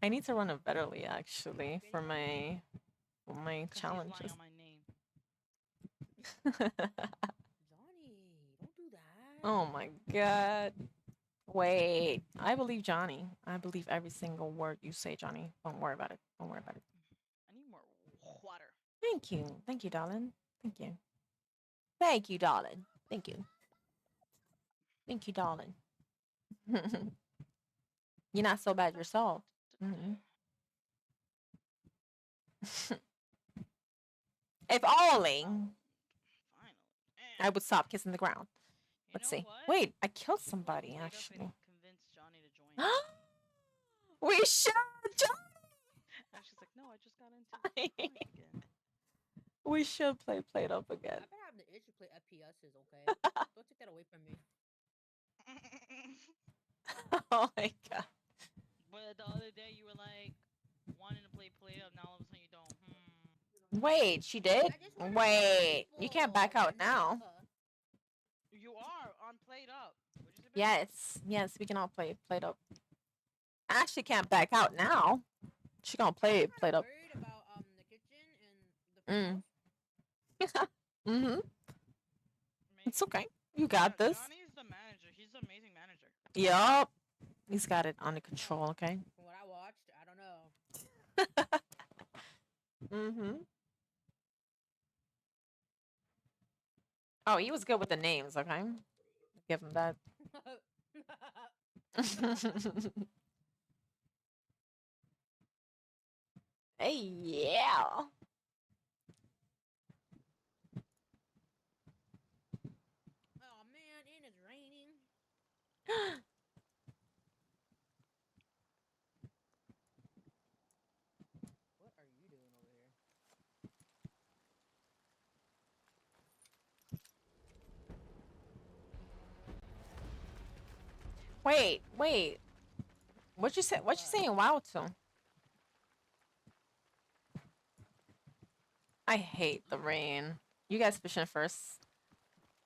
I need to run a betterly actually for my challenges. Johnny, don't do that. Oh my god. Wait, I believe Johnny. I believe every single word you say, Johnny. Don't worry about it. I need more water. Thank you, darling. Thank you, darling. Thank you, darling. You're not so bad yourself. If only I would stop kissing the ground. Let's see. Wait, I killed somebody actually. Convince Johnny to join. We should, Johnny. And she's like, no, I just got into it again. We should play Played Up again. I've been having the itch to play FPSs, okay? Don't take that away from me. Oh my god. But the other day you were like wanting to play Played Up, now all of a sudden you don't. Wait, she did? Wait, you can't back out now. You are on Played Up. What'd you say, Yes, we can all play Played Up. I actually can't back out now. She gonna play Played Up. Worried about the kitchen and the Mm-hmm. It's okay. You got this. Johnny's the manager. He's an amazing manager. Yup. He's got it under control, okay? From what I watched, I don't know. Mm-hmm. Oh, he was good with the names, okay? Give him that. Hey, yeah. Oh man, and it's raining. What are you doing over here? Wait. What you say? What you saying wow to? I hate the rain. You guys fishing first.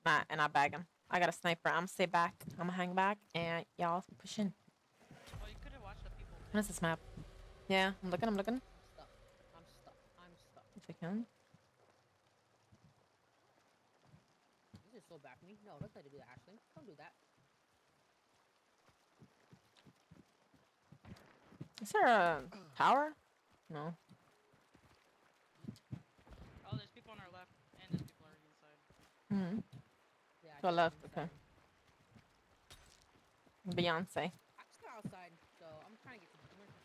And I bag him. I got a sniper. I'm gonna stay back. I'm gonna hang back, and y'all push in. Oh, you could have watched the people. What is this map? Yeah, I'm looking. I'm stuck. If I can. This is so back me. No, don't try to do that, Ashley. Don't do that. Is there a tower? No. Oh, there's people on our left, and there's people on our inside. Hmm. Yeah, To the left. Okay. Beyonce. I'm still outside, so I'm trying to get to the window.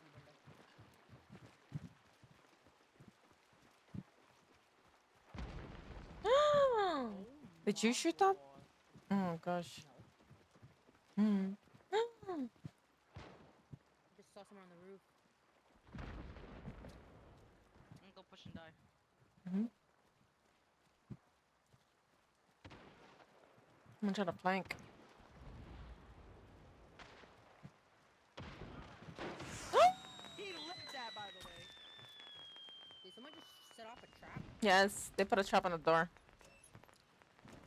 Did you shoot that? Oh gosh. No. Hmm. Just saw someone on the roof. I'm gonna go push and die. I'm gonna try to plank. He lit that, by the way. Did someone just set off a trap? Yes, they put a trap on the door.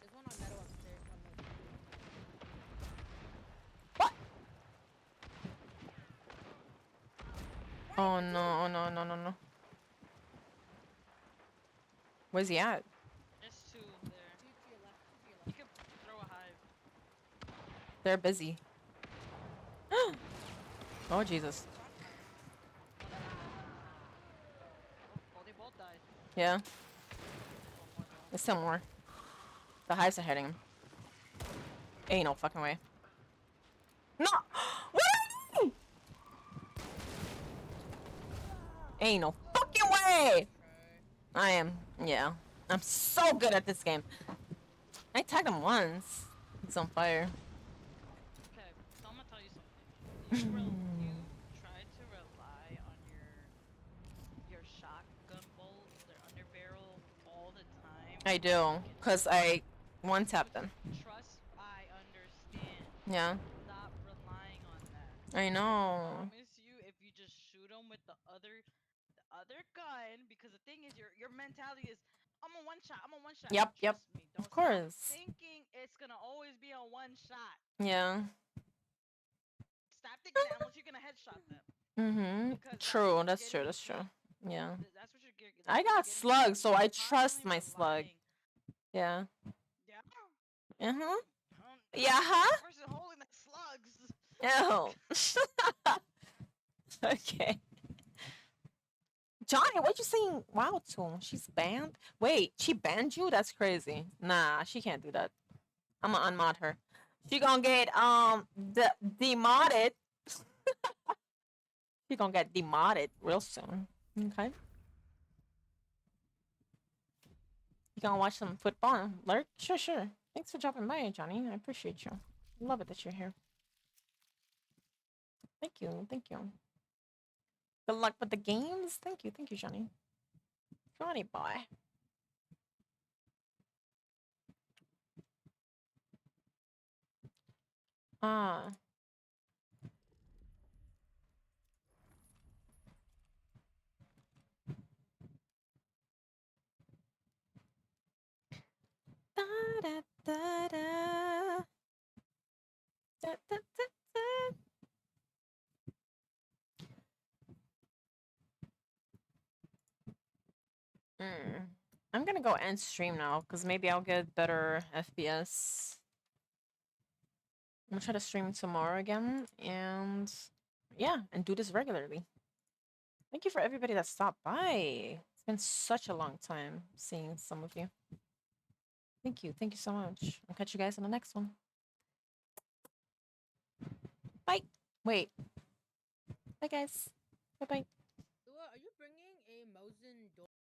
There's one on metal upstairs. What? Oh no. Where's he at? There's two there. Two to your left. You could throw a hive. They're busy. Oh Jesus. Oh, they both died. Yeah. There's still more. The hives are hitting him. Ain't no fucking way. No! What are you? Ain't no fucking way! I am. Yeah. I'm so good at this game. I tagged him once. He's on fire. Okay, so I'm gonna tell you something. You try to rely on your shotgun bolts, their underbarrel, all the time. I do, cause I one tapped them. Trust, I understand. Yeah. Stop relying on that. I know. I promise you, if you just shoot them with the other gun, because the thing is, your mentality is, I'm a one shot. I'm a one shot. Yep. Yep. Trust me. Don't Of course. stop thinking it's gonna always be a one shot. Yeah. Stop thinking that unless you're gonna headshot them. True. That's true. That's true. Yeah. That's what you're getting. I got slugs, so I trust my slug. Yeah. Yeah. Uh-huh. Yeah, huh? Person holding the slugs. Oh. Okay. Johnny, what you saying wow to? She's banned? Wait, she banned you? That's crazy. Nah, she can't do that. I'm gonna unmod her. She gonna get demodded. She gonna get demodded real soon. Okay. You gonna watch some football? Lurk? Sure, sure. Thanks for dropping by, Johnny. I appreciate you. Love it that you're here. Thank you. Thank you. Good luck with the games. Thank you. Thank you, Johnny. Johnny boy. Ah. Da, da, da, da. Da, da, da, da. I'm gonna go end stream now because maybe I'll get better FPS. I'm gonna try to stream tomorrow again and yeah, and do this regularly. Thank you for everybody that stopped by. It's been such a long time seeing some of you. Thank you. Thank you so much. I'll catch you guys in the next one. Bye. Wait. Bye, guys. Bye-bye. Are you bringing a Mosin